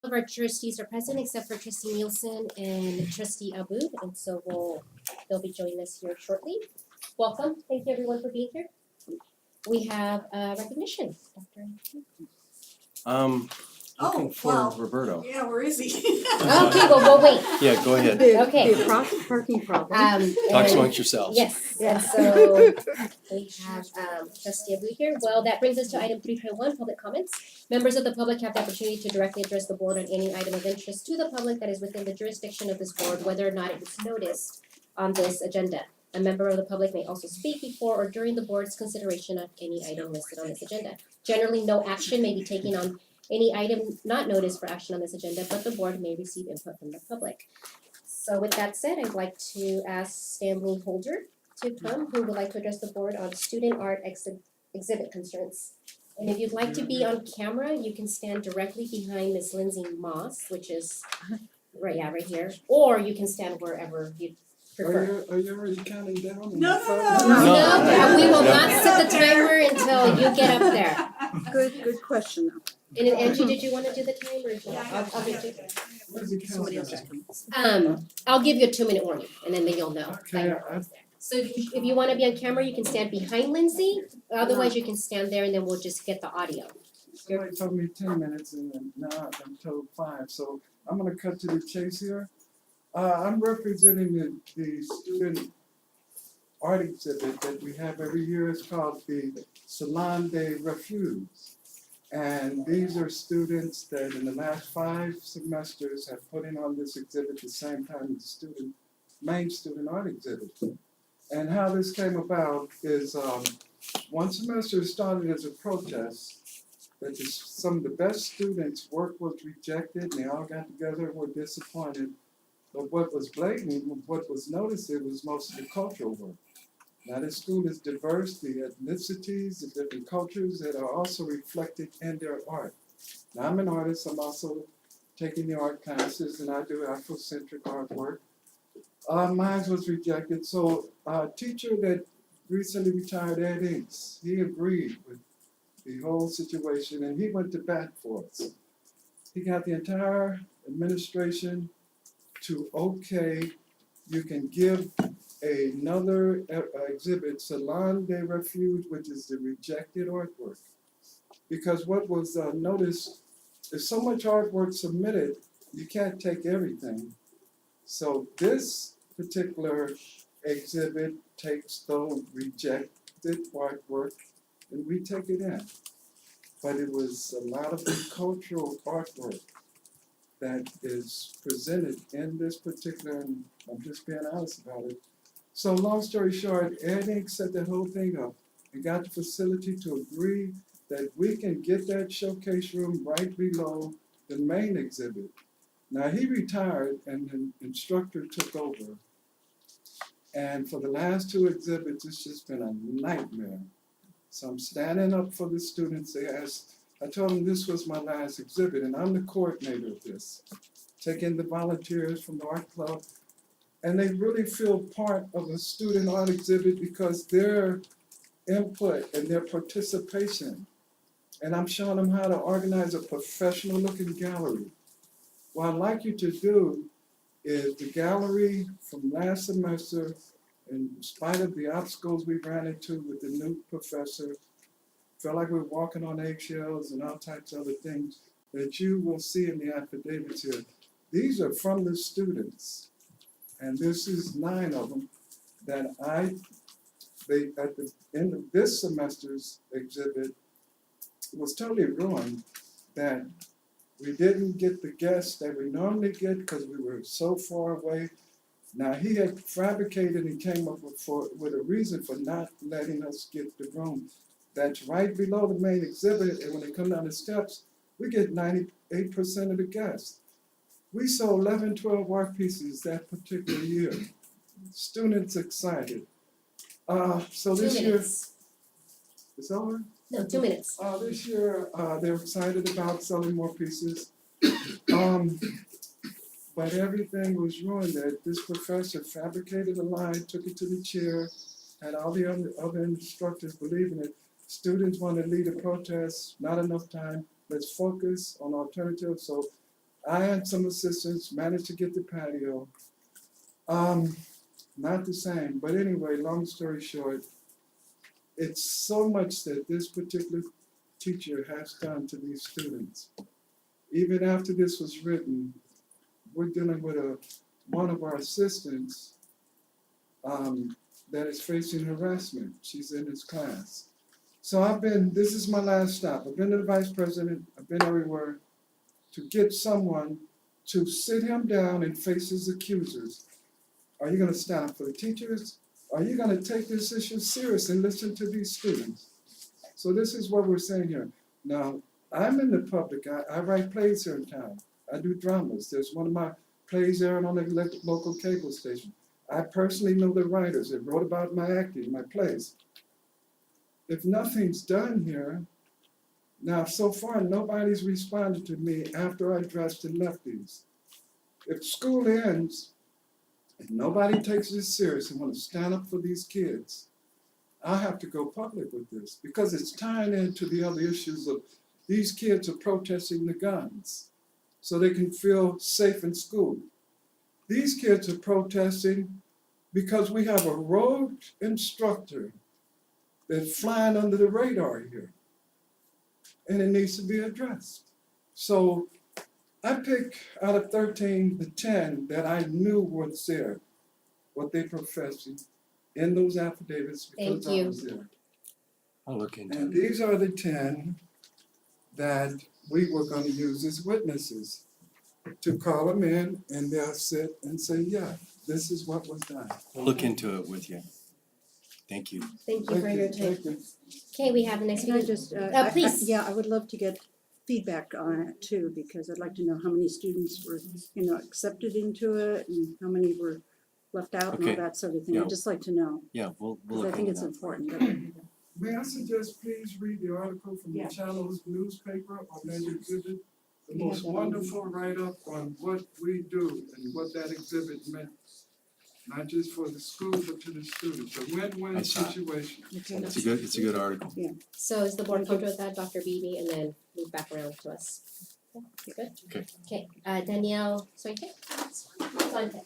of our trustees are present except for trustee Nielsen and trustee Abud, and so they'll be joining us here shortly. Welcome, thank you everyone for being here. We have recognition, Dr. Looking for wow. Roberto. Yeah, where is he? Okay, well, we'll wait. Yeah, go ahead. Okay. The parking problem. Talk and- amongst yourselves. Yes, Yeah. and so we have trustee Abud here. Well, that brings us to item 3.1, public comments. Members of the public have the opportunity to directly address the board on any item of interest to the public that is within the jurisdiction of this board, whether or not it was noticed on this agenda. A member of the public may also speak before or during the board's consideration of any item listed on this agenda. Generally, no action may be taken on any item not noticed for action on this agenda, but the board may receive input from the public. So with that said, I'd like to ask Stanley Holder to come, who would like to address the board on student art exhibit concerns. And if you'd like to be on camera, you can stand directly behind Miss Lindsay Moss, which is right here, or you can stand wherever you prefer. Are you already counting down? No. No, we will not set the timer until you get up there. Good question though. And then Angie, did you wanna do the timer or should I? I'll give you. Where's the Somebody else countdown? is coming. I'll give you a 2-minute warning and then you'll know. Okay, So if you wanna be on camera, you can stand behind Lindsay, otherwise you can stand there and then we'll just get the audio. somebody told me 10 minutes and then now I'm told 5, so I'm gonna cut to the chase here. I'm representing the student art exhibit that we have every year. It's called the Salon de Refuge. And these are students that in the last 5 semesters have put in on this exhibit at the same time as the main student art exhibit. And how this came about is one semester started as a protest that some of the best students' work was rejected and they all got together and were disappointed. But what was blatant, what was noticed, it was mostly cultural work. Now this school is diverse, the ethnicities, the different cultures that are also reflected in their art. Now I'm an artist, I'm also taking the art classes and I do Afrocentric artwork. Mine was rejected, so a teacher that recently retired, Ed Inks, he agreed with the whole situation and he went to bat for us. He got the entire administration to okay, you can give another exhibit, Salon de Refuge, which is the rejected artwork. Because what was noticed, there's so much artwork submitted, you can't take everything. So this particular exhibit takes the rejected artwork and we take it in. But it was a lot of the cultural artwork that is presented in this particular, and I'm just being honest about it. So long story short, Ed Inks set that whole thing up and got the facility to agree that we can get that showcase room right below the main exhibit. Now he retired and the instructor took over. And for the last 2 exhibits, it's just been a nightmare. So I'm standing up for the students. I told them this was my last exhibit and I'm the coordinator of this. Taking the volunteers from the art club and they really feel part of a student art exhibit because their input and their participation. And I'm showing them how to organize a professional looking gallery. What I'd like you to do is the gallery from last semester, in spite of the obstacles we ran into with the new professor, felt like we were walking on eggshells and all types of other things that you will see in the affidavits here. These are from the students. And this is 9 of them that at the end of this semester's exhibit, it was totally ruined that we didn't get the guests that we normally get because we were so far away. Now he had fabricated and came up with a reason for not letting us get the room that's right below the main exhibit, and when they come down the steps, we get 98% of the guests. We sold 11, 12 art pieces that particular year. Students excited. So 2 this year, minutes. it's over? No, 2 minutes. This year, they're excited about selling more pieces. But everything was ruined that this professor fabricated a line, took it to the chair, had all the other instructors believing it. Students want to lead a protest, not enough time, let's focus on alternatives. So I and some assistants managed to get the patio. Not the same, but anyway, long story short, it's so much that this particular teacher has done to these students. Even after this was written, we're dealing with one of our assistants that is facing harassment. She's in his class. So this is my last stop. I've been to the vice president, I've been everywhere to get someone to sit him down and face his accusers. Are you gonna stand up for the teachers? Are you gonna take this issue serious and listen to these students? So this is what we're saying here. Now, I'm in the public, I write plays here in town. I do dramas. There's one of my plays airing on the local cable station. I personally know the writers that wrote about my acting, my plays. If nothing's done here, now so far nobody's responded to me after I dressed and left these. If school ends, if nobody takes this serious and want to stand up for these kids, I'll have to go public with this because it's tying into the other issues of these kids are protesting the guns so they can feel safe in school. These kids are protesting because we have a rogue instructor that's flying under the radar here, and it needs to be addressed. So I pick out of 13 the 10 that I knew was there, what they professed in those affidavits because Thank you. I was there. I'll look into And it. these are the 10 that we were going to use as witnesses to call them in, and they'll sit and say, yeah, this is what was done. We'll look into it with you. Thank you. Thank you for your time. Thank you. Okay, we have the next Can I speaker. just, Please. yeah, I would love to get feedback on it too, because I'd like to know how many students were, accepted into it and how many were left out and all Okay. that sort of thing. Yeah. I'd just like to know, Yeah, we'll because I look think into it's that. important. May I suggest please read the article from the Yeah. Channel's newspaper on that exhibit? The We have most that on. wonderful write-up on what we do and what that exhibit meant. Not just for the school, but to the students, a I win-win saw it. situation. Okay. It's a good article. So is the board comfortable with that, Dr. Beebe, and then move back around to us? Okay, good? Okay. Okay, Danielle Soite? Sointe.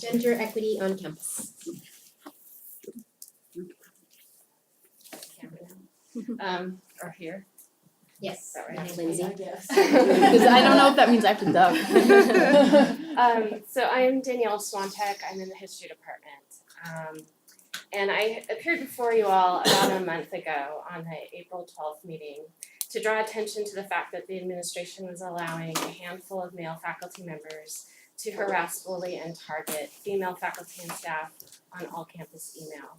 Gender equity on campus. Or here. Yes, Is that right? Lindsay. Yes. Because I don't know if that means I have to dub. So I'm Danielle Swantek, I'm in the history department. And I appeared before you all about a month ago on the April 12th meeting to draw attention to the fact that the administration was allowing a handful of male faculty members to harass, bully, and target female faculty and staff on all campus email.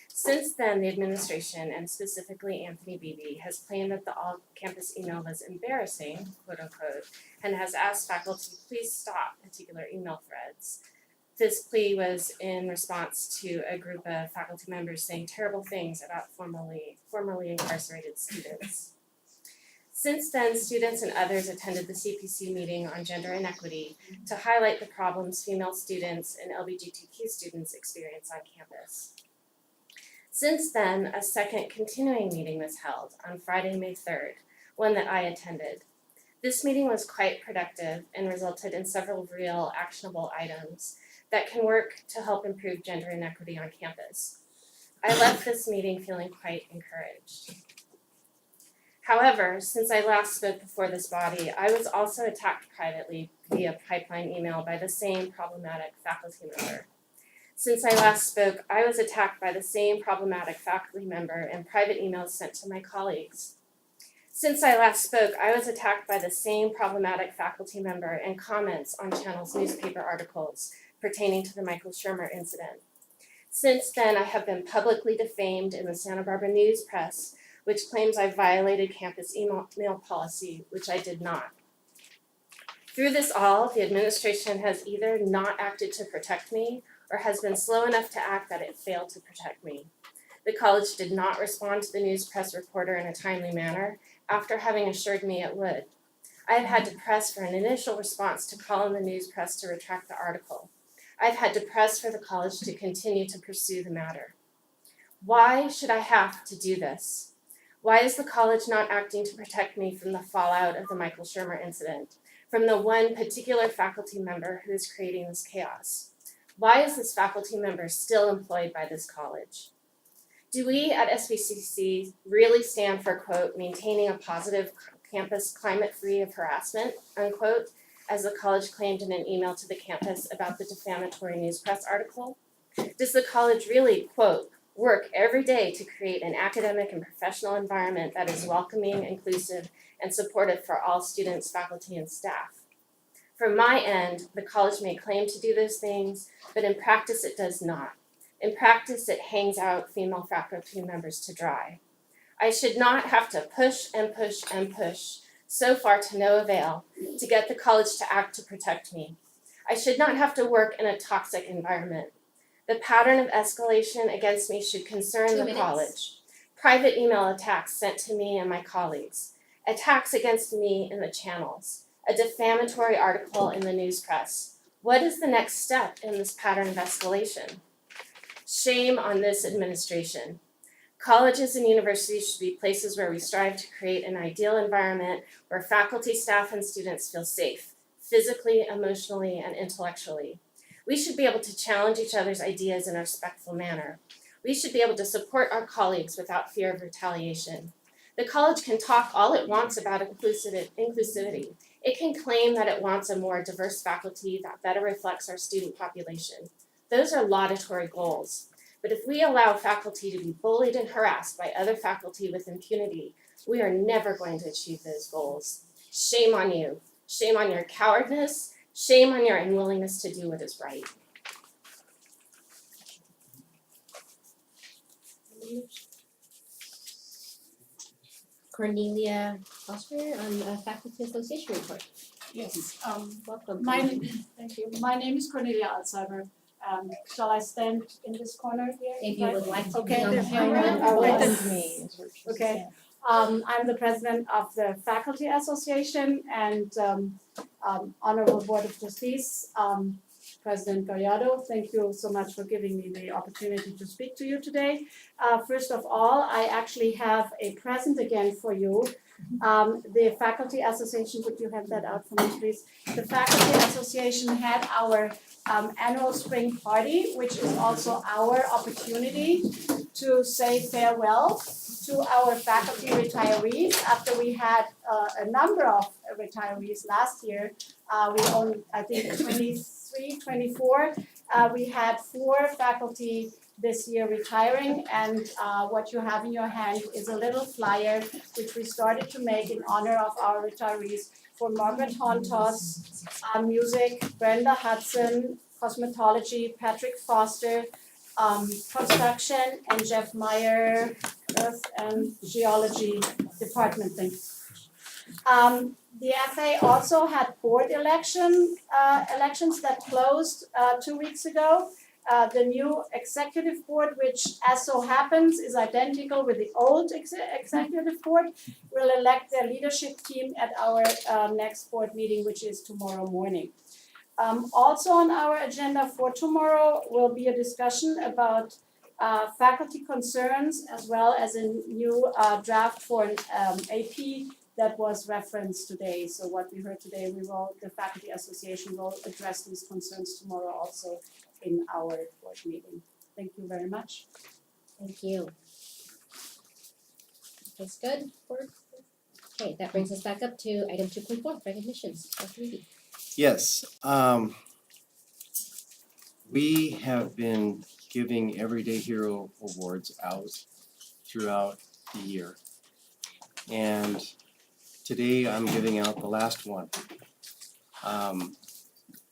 Since then, the administration, and specifically Anthony Beebe, has claimed that the all-campus email was embarrassing, quote unquote, and has asked faculty, please stop particular email threads. This plea was in response to a group of faculty members saying terrible things about formerly incarcerated students. Since then, students and others attended the CPC meeting on gender inequity to highlight the problems female students and LGBTQ students experience on campus. Since then, a second continuing meeting was held on Friday, May 3rd, one that I attended. This meeting was quite productive and resulted in several real actionable items that can work to help improve gender inequity on campus. I left this meeting feeling quite encouraged. However, since I last spoke before this body, I was also attacked privately via pipeline email by the same problematic faculty member. Since I last spoke, I was attacked by the same problematic faculty member in private emails sent to my colleagues. Since I last spoke, I was attacked by the same problematic faculty member in comments on Channel's newspaper articles pertaining to the Michael Shermer incident. Since then, I have been publicly defamed in the Santa Barbara News Press, which claims I violated campus email policy, which I did not. Through this all, the administration has either not acted to protect me or has been slow enough to act that it failed to protect me. The college did not respond to the news press reporter in a timely manner after having assured me it would. I have had to press for an initial response to call on the news press to retract the article. I've had to press for the college to continue to pursue the matter. Why should I have to do this? Why is the college not acting to protect me from the fallout of the Michael Shermer incident, from the one particular faculty member who is creating this chaos? Why is this faculty member still employed by this college? Do we at SBCC really stand for, quote, maintaining a positive campus climate free of harassment, unquote, as the college claimed in an email to the campus about the defamatory news press article? Does the college really, quote, work every day to create an academic and professional environment that is welcoming, inclusive, and supportive for all students, faculty, and staff? From my end, the college may claim to do those things, but in practice it does not. In practice, it hangs out female faculty members to dry. I should not have to push and push and push, so far to no avail, to get the college to act to protect me. I should not have to work in a toxic environment. The pattern of escalation against me should concern 2 the minutes. college. Private email attacks sent to me and my colleagues. Attacks against me in the channels. A defamatory article in the news press. What is the next step in this pattern of escalation? Shame on this administration. Colleges and universities should be places where we strive to create an ideal environment where faculty, staff, and students feel safe, physically, emotionally, and intellectually. We should be able to challenge each other's ideas in a respectful manner. We should be able to support our colleagues without fear of retaliation. The college can talk all it wants about inclusivity. It can claim that it wants a more diverse faculty that better reflects our student population. Those are laudatory goals. But if we allow faculty to be bullied and harassed by other faculty with impunity, we are never going to achieve those goals. Shame on you. Shame on your cowardness. Shame on your unwillingness to do what is right. Cornelia Oscar on the Faculty Association report. Yes, Welcome. thank you. My name is Cornelia Alzheimer. Shall I stand in this corner here? If you would like to be Okay, on there's camera. no one. Oh, wait, Yes. this- Okay. I'm the president of the Faculty Association and Honorable Board of Trustees. President Gallardo, thank you so much for giving me the opportunity to speak to you today. First of all, I actually have a present again for you. The Faculty Association, would you have that out for me, please? The Faculty Association had our annual spring party, which is also our opportunity to say farewell to our faculty retirees after we had a number of retirees last year. We own, I think, 23, 24. We had 4 faculty this year retiring, and what you have in your hand is a little flyer which we started to make in honor of our retirees for Margaret Hontos, music, Brenda Hudson, cosmetology, Patrick Foster, construction, and Jeff Meyer, earth and geology department thing. The FA also had board elections that closed 2 weeks ago. The new executive board, which as so happens is identical with the old executive board, will elect their leadership team at our next board meeting, which is tomorrow morning. Also on our agenda for tomorrow will be a discussion about faculty concerns as well as a new draft for an AP that was referenced today. So what we heard today, the Faculty Association will address these concerns tomorrow also in our board meeting. Thank you very much. Thank you. That's good. Okay, that brings us back up to item 2.4, recognitions. Dr. Reedy. Yes, we have been giving Everyday Hero Awards out throughout the year. And today I'm giving out the last one.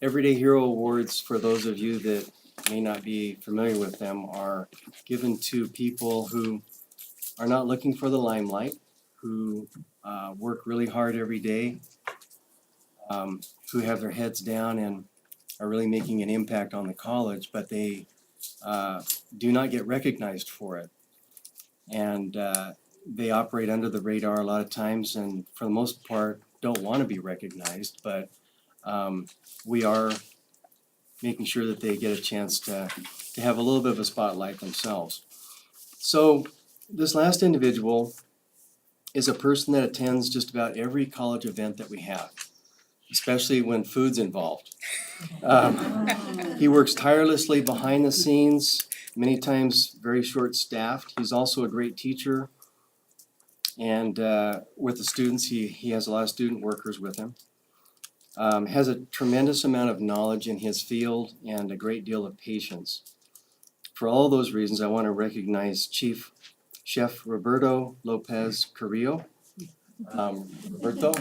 Everyday Hero Awards, for those of you that may not be familiar with them, are given to people who are not looking for the limelight, who work really hard every day, who have their heads down and are really making an impact on the college, but they do not get recognized for it. And they operate under the radar a lot of times and for the most part don't want to be recognized, but we are making sure that they get a chance to have a little bit of a spotlight themselves. So this last individual is a person that attends just about every college event that we have, especially when food's involved. He works tirelessly behind the scenes, many times very short-staffed. He's also a great teacher. And with the students, he has a lot of student workers with him. Has a tremendous amount of knowledge in his field and a great deal of patience. For all those reasons, I want to recognize Chef Roberto Lopez Carrillo. Roberto.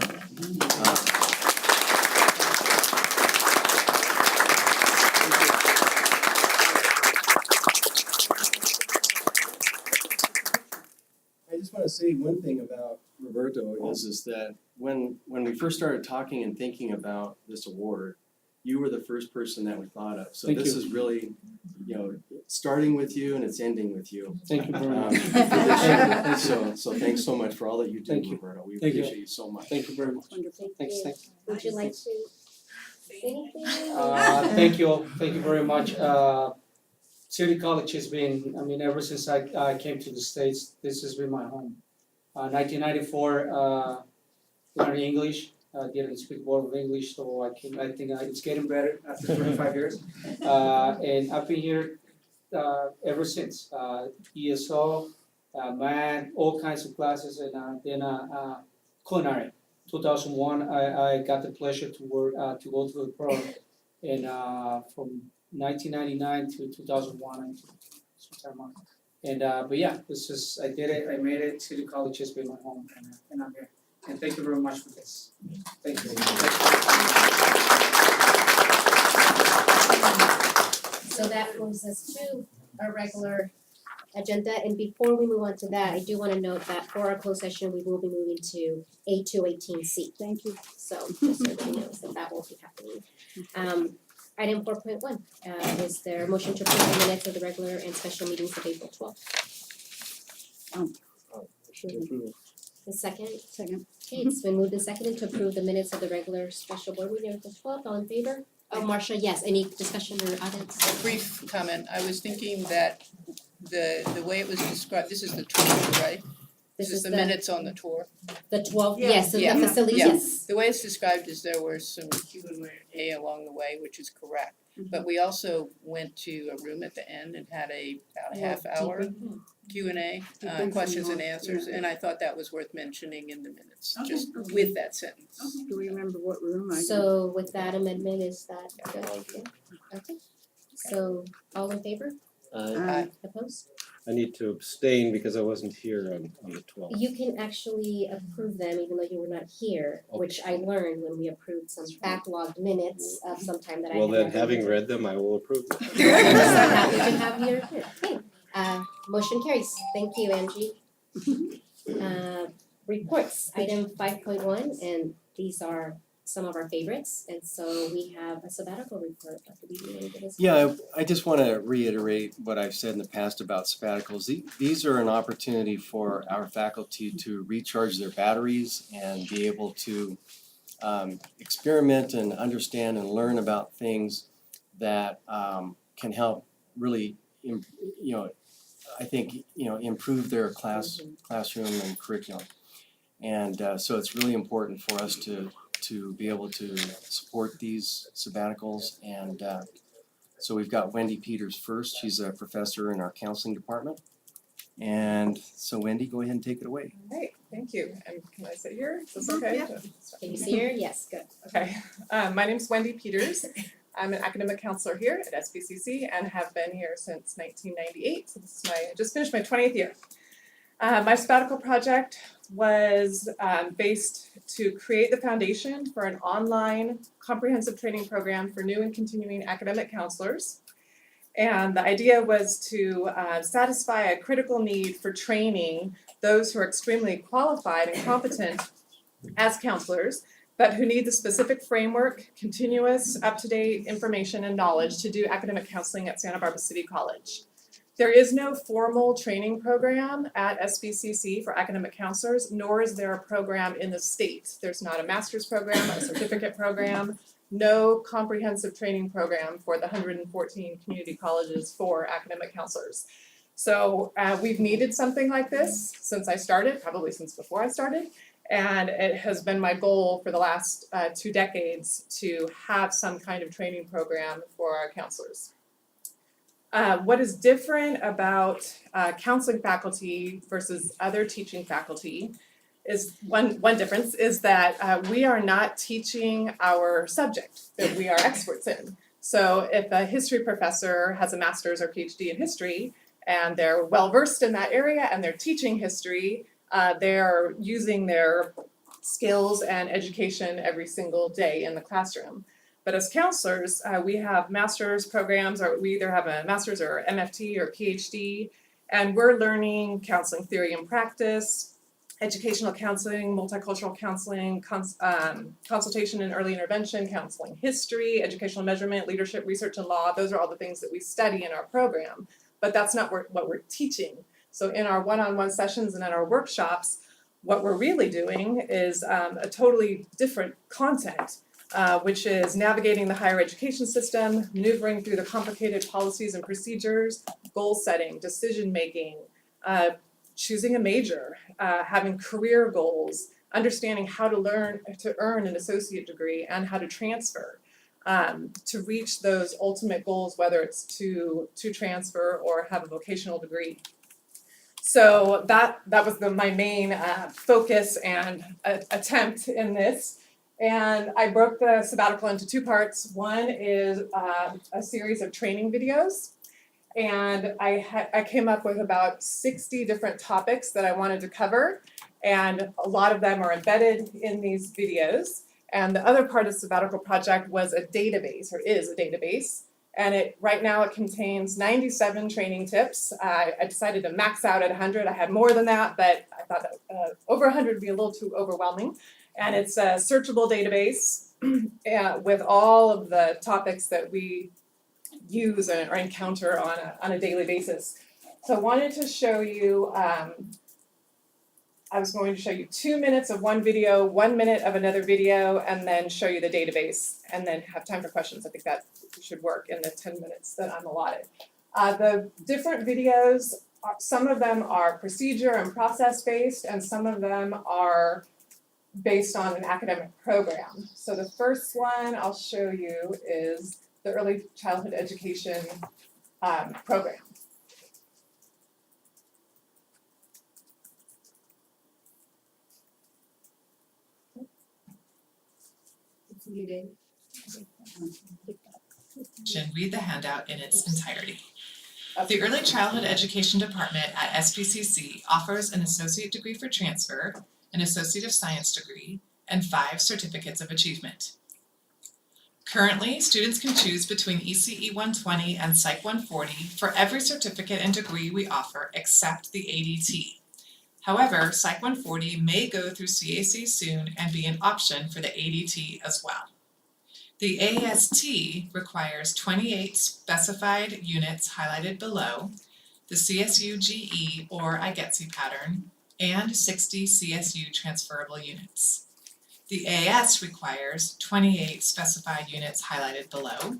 I just want to say one thing about Roberto is that when we first started talking and thinking about this award, you were the first person that we thought of. So Thank this you. is really, starting with you and it's ending with you. Thank you very Um, much. Thank you. So thanks so much for all that you do, Thank you. Roberto. We Thank you. appreciate you so much. Thank you very much. Wonderful. Thanks, thanks. Would you like to say anything? Thank you all, thank you very much. City College has been, ever since I came to the States, this has been my home. 1994, learned English, didn't speak word of English, so I think it's getting better after 25 years. And I've been here ever since. ESO, math, all kinds of classes, and then culinary. 2001, I got the pleasure to work to go through the program, and from 1999 to 2001, I took some time off. And but yeah, I did it. I made it. City College has been my home, and I'm here. And thank you very much for this. Thank you. So that moves us to our regular agenda, and before we move on to that, I do wanna note that for our closed session, we will be moving to A218C. Thank you. So just so everybody knows that will be happening. Item 4.1, is there a motion to approve the minutes of the regular and special meetings of April 12th? The second, Second. okay, it's been moved and seconded to approve the minutes of the regular special board meeting of April 12th, all in favor? Oh, Marcia, yes, any discussion or audits? A brief comment, I was thinking that the way it was described, this is the tour, right? This is the minutes on the tour. The 12th, Yeah. yes, so the Yeah. facilities, Yeah. yes. The way it's described is there were some Q&A along the way, which is correct. But we also went to a room at the end and had about a half hour Q&A, Debriefing questions and all, answers, yeah. and I thought that was worth mentioning in the minutes, Okay, just okay. with that sentence. Do we remember what room I? So with that amendment, is that good? Yeah. Okay, so all in favor, Aye. opposed? I need to abstain because I wasn't here on the 12th. You can actually approve them even though you were not here, which I learned when we approved some backlogged minutes of some time that I had Well, then, never having used. read them, I will approve them. So happy to have you here. Okay, motion carries. Thank you, Angie. Reports, item 5.1, and these are some of our favorites, and so we have a sabbatical report. Dr. Beebe, you wanna give us? Yeah, I just want to reiterate what I've said in the past about sabbaticals. These are an opportunity for our faculty to recharge their batteries and be able to experiment and understand and learn about things that can help really, I think, improve their classroom and curriculum. And so it's really important for us to be able to support these sabbaticals, and so we've got Wendy Peters first. She's a professor in our counseling department. And so Wendy, go ahead and take it away. Great, thank you. And can I sit here? Is this okay? Yeah. Can you see her? Yes, good. Okay. My name's Wendy Peters. I'm an academic counselor here at SBCC and have been here since 1998. So this is I just finished my 20th year. My sabbatical project was based to create the foundation for an online comprehensive training program for new and continuing academic counselors. And the idea was to satisfy a critical need for training those who are extremely qualified and competent as counselors, but who need the specific framework, continuous, up-to-date information and knowledge to do academic counseling at Santa Barbara City College. There is no formal training program at SBCC for academic counselors, nor is there a program in the state. There's not a master's program, a certificate program, no comprehensive training program for the 114 community colleges for academic counselors. So we've needed something like this since I started, probably since before I started. And it has been my goal for the last 2 decades to have some kind of training program for our counselors. What is different about counseling faculty versus other teaching faculty is one difference is that we are not teaching our subject that we are experts in. So if a history professor has a master's or PhD in history and they're well versed in that area and they're teaching history, they're using their skills and education every single day in the classroom. But as counselors, we have master's programs, or we either have a master's or MFT or PhD, and we're learning counseling theory and practice, educational counseling, multicultural counseling, consultation and early intervention, counseling history, educational measurement, leadership, research, and law. Those are all the things that we study in our program, but that's not what we're teaching. So in our one-on-one sessions and in our workshops, what we're really doing is a totally different content, which is navigating the higher education system, maneuvering through the complicated policies and procedures, goal setting, decision making, choosing a major, having career goals, understanding how to learn to earn an associate degree and how to transfer to reach those ultimate goals, whether it's to transfer or have a vocational degree. So that was my main focus and attempt in this. And I broke the sabbatical into 2 parts. One is a series of training videos. And I came up with about 60 different topics that I wanted to cover. And a lot of them are embedded in these videos. And the other part of the sabbatical project was a database, or is a database. And right now it contains 97 training tips. I decided to max out at 100. I had more than that, but I thought that over 100 would be a little too overwhelming. And it's a searchable database with all of the topics that we use or encounter on a daily basis. So I wanted to show you, I was going to show you 2 minutes of one video, 1 minute of another video, and then show you the database, and then have time for questions. I think that should work in the 10 minutes that I'm allotted. The different videos, some of them are procedure and process based, and some of them are based on an academic program. So the first one I'll show you is the early childhood education program. Read the handout in its entirety. The Early Childhood Education Department at SPCC offers an associate degree for transfer, an Associate of Science degree, and 5 certificates of achievement. Currently, students can choose between ECE 120 and Psych 140 for every certificate and degree we offer except the ADT. However, Psych 140 may go through CAC soon and be an option for the ADT as well. The AST requires 28 specified units highlighted below, the CSU GE or IGETC pattern, and 60 CSU transferable units. The AS requires 28 specified units highlighted below,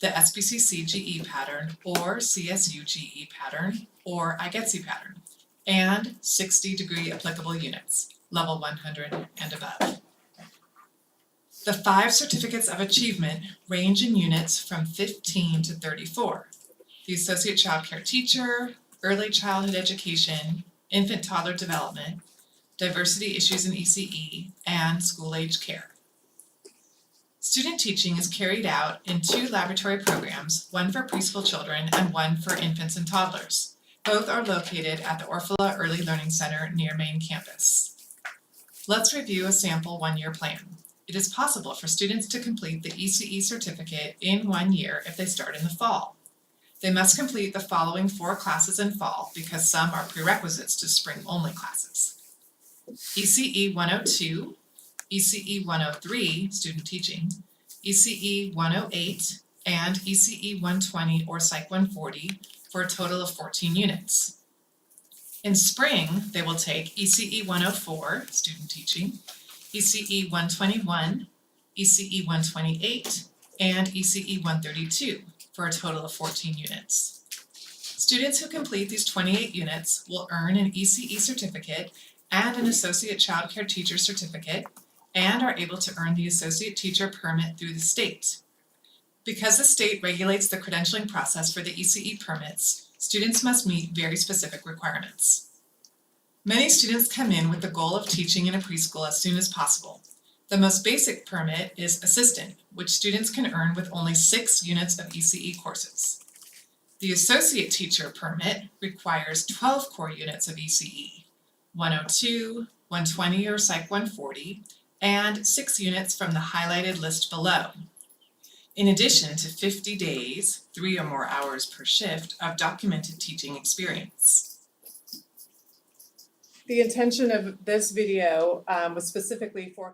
the SPCC GE pattern or CSU GE pattern or IGETC pattern, and 60 degree applicable units, level 100 and above. The 5 certificates of achievement range in units from 15 to 34. The Associate Child Care Teacher, Early Childhood Education, Infant Toddler Development, Diversity Issues in ECE, and School Age Care. Student teaching is carried out in 2 laboratory programs, one for preschool children and one for infants and toddlers. Both are located at the Orfalea Early Learning Center near main campus. Let's review a sample 1-year plan. It is possible for students to complete the ECE certificate in 1 year if they start in the fall. They must complete the following 4 classes in fall because some are prerequisites to spring-only classes. ECE 102, ECE 103, student teaching, ECE 108, and ECE 120 or Psych 140 for a total of 14 units. In spring, they will take ECE 104, student teaching, ECE 121, ECE 128, and ECE 132 for a total of 14 units. Students who complete these 28 units will earn an ECE certificate and an Associate Child Care Teacher certificate and are able to earn the Associate Teacher permit through the state. Because the state regulates the credentialing process for the ECE permits, students must meet very specific requirements. Many students come in with the goal of teaching in a preschool as soon as possible. The most basic permit is assistant, which students can earn with only 6 units of ECE courses. The associate teacher permit requires 12 core units of ECE, 102, 120 or Psych 140, and 6 units from the highlighted list below. In addition to 50 days, 3 or more hours per shift of documented teaching experience. The intention of this video was specifically for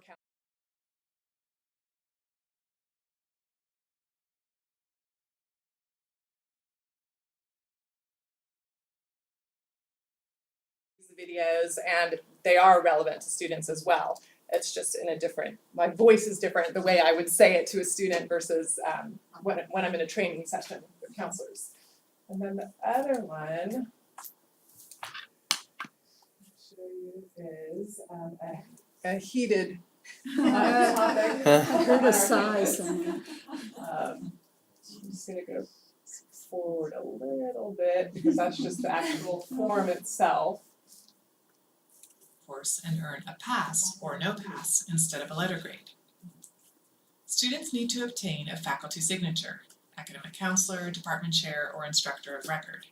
videos, and they are relevant to students as well. It's just in a different, my voice is different, the way I would say it to a student versus when I'm in a training session with counselors. And then the other one I'll show you is a heated topic. I heard a sigh somewhere. I'm just gonna go forward a little bit because that's just the actual form itself. Course and earn a pass or no pass instead of a letter grade. Students need to obtain a faculty signature, academic counselor, department chair, or instructor of record.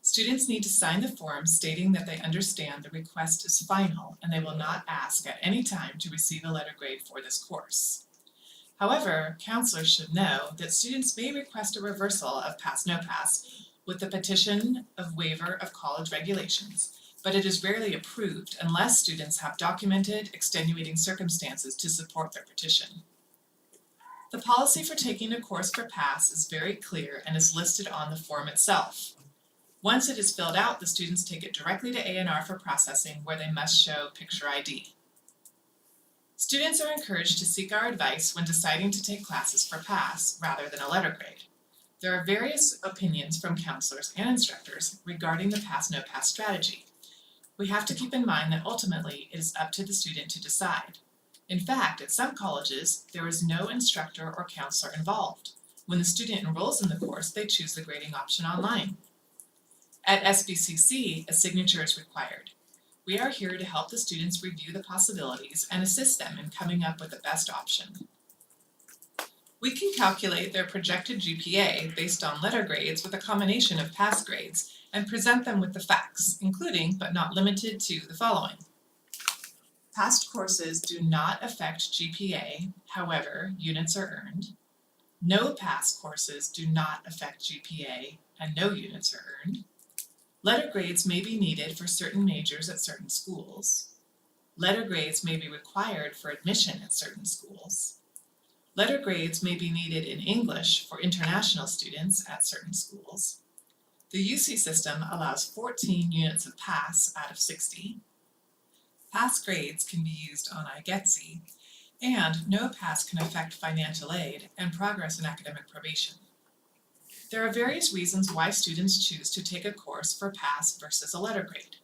Students need to sign the form stating that they understand the request is final and they will not ask at any time to receive a letter grade for this course. However, counselors should know that students may request a reversal of pass no pass with the petition of waiver of college regulations, but it is rarely approved unless students have documented extenuating circumstances to support their petition. The policy for taking a course for pass is very clear and is listed on the form itself. Once it is filled out, the students take it directly to A&R for processing, where they must show picture ID. Students are encouraged to seek our advice when deciding to take classes for pass rather than a letter grade. There are various opinions from counselors and instructors regarding the pass no pass strategy. We have to keep in mind that ultimately it is up to the student to decide. In fact, at some colleges, there is no instructor or counselor involved. When the student enrolls in the course, they choose the grading option online. At SBCC, a signature is required. We are here to help the students review the possibilities and assist them in coming up with the best option. We can calculate their projected GPA based on letter grades with a combination of pass grades and present them with the facts, including but not limited to the following. Past courses do not affect GPA, however, units are earned. No past courses do not affect GPA and no units are earned. Letter grades may be needed for certain majors at certain schools. Letter grades may be required for admission at certain schools. Letter grades may be needed in English for international students at certain schools. The UC system allows 14 units of pass out of 60. Pass grades can be used on iGETSI, and no pass can affect financial aid and progress in academic probation. There are various reasons why students choose to take a course for pass versus a letter grade.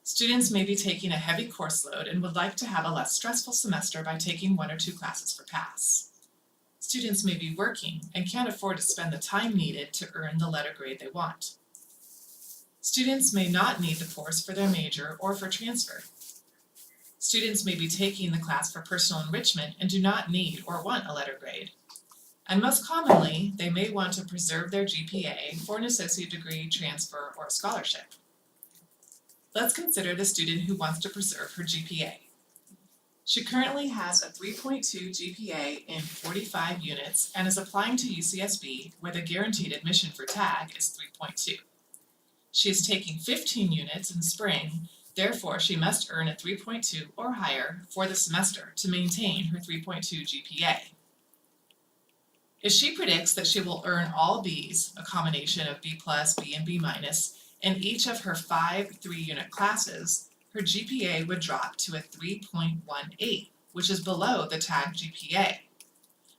Students may be taking a heavy course load and would like to have a less stressful semester by taking 1 or 2 classes for pass. Students may be working and can't afford to spend the time needed to earn the letter grade they want. Students may not need the course for their major or for transfer. Students may be taking the class for personal enrichment and do not need or want a letter grade. And most commonly, they may want to preserve their GPA for an associate degree, transfer, or scholarship. Let's consider the student who wants to preserve her GPA. She currently has a 3.2 GPA in 45 units and is applying to UCSB, where the guaranteed admission for TAG is 3.2. She is taking 15 units in spring, therefore she must earn a 3.2 or higher for the semester to maintain her 3.2 GPA. If she predicts that she will earn all B's, a combination of B+, B, and B-, in each of her 5 3-unit classes, her GPA would drop to a 3.18, which is below the TAG GPA.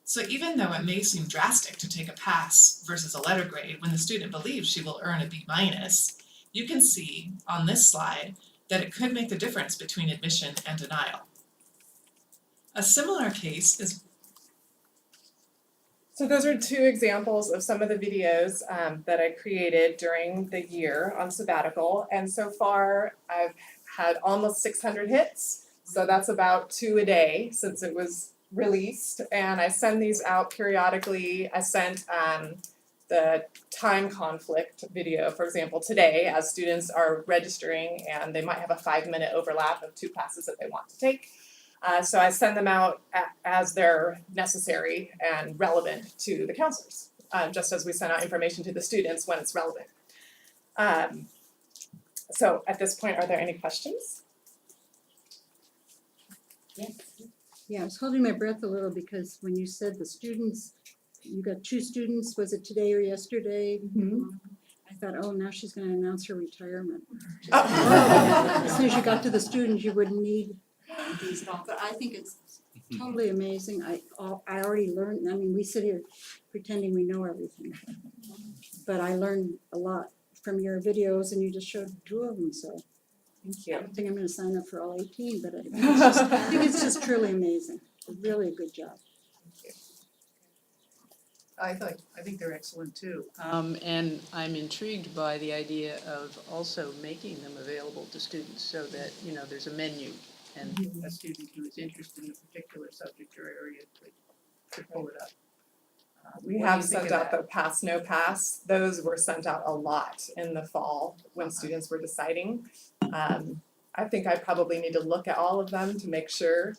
So even though it may seem drastic to take a pass versus a letter grade when the student believes she will earn a B minus, you can see on this slide that it could make the difference between admission and denial. A similar case is So those are two examples of some of the videos that I created during the year on sabbatical. And so far, I've had almost 600 hits. So that's about 2 a day since it was released. And I send these out periodically. I sent the time conflict video, for example, today, as students are registering and they might have a 5-minute overlap of 2 classes that they want to take. So I send them out as they're necessary and relevant to the counselors, just as we send out information to the students when it's relevant. So at this point, are there any questions? Yes. Yeah, I was holding my breath a little because when you said the students, you got 2 students, was it today or yesterday? I thought, oh, now she's gonna announce her retirement. As soon as you got to the students, you wouldn't need these, but I think it's totally amazing. I already learned, I mean, we sit here pretending we know everything. But I learned a lot from your videos and you just showed 2 of them, so. Thank I you. don't think I'm gonna sign up for all 18, but I think it's just truly amazing. Really a good job. I think they're excellent too. And I'm intrigued by the idea of also making them available to students so that, you know, there's a menu and a student who is interested in a particular subject or area could pull it up. We What do have you think sent of out that? the pass, no pass. Those were sent out a lot in the fall when students were deciding. I think I probably need to look at all of them to make sure.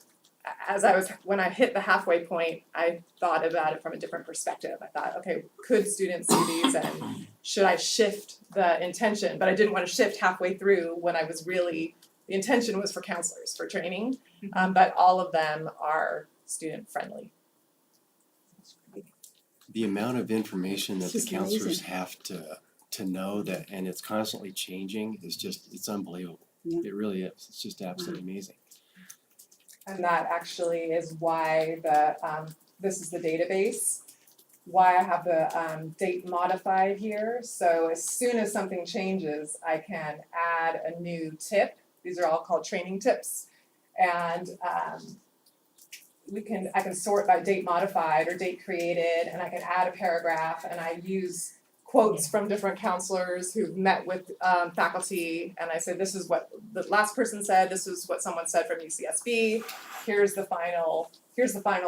When I hit the halfway point, I thought about it from a different perspective. I thought, okay, could students see these and should I shift the intention? But I didn't want to shift halfway through when I was really, the intention was for counselors, for training. But all of them are student friendly. The amount of information that It's the just counselors amazing. have to know that, and it's constantly changing, is just, it's unbelievable. Yeah. It really is. It's just absolutely amazing. And that actually is why this is the database, why I have the date modified here. So as soon as something changes, I can add a new tip. These are all called training tips. And I can sort by date modified or date created, and I can add a paragraph, and I use quotes from different counselors who've met with faculty, and I say, this is what the last person said, this is what someone said from UCSB, here's the final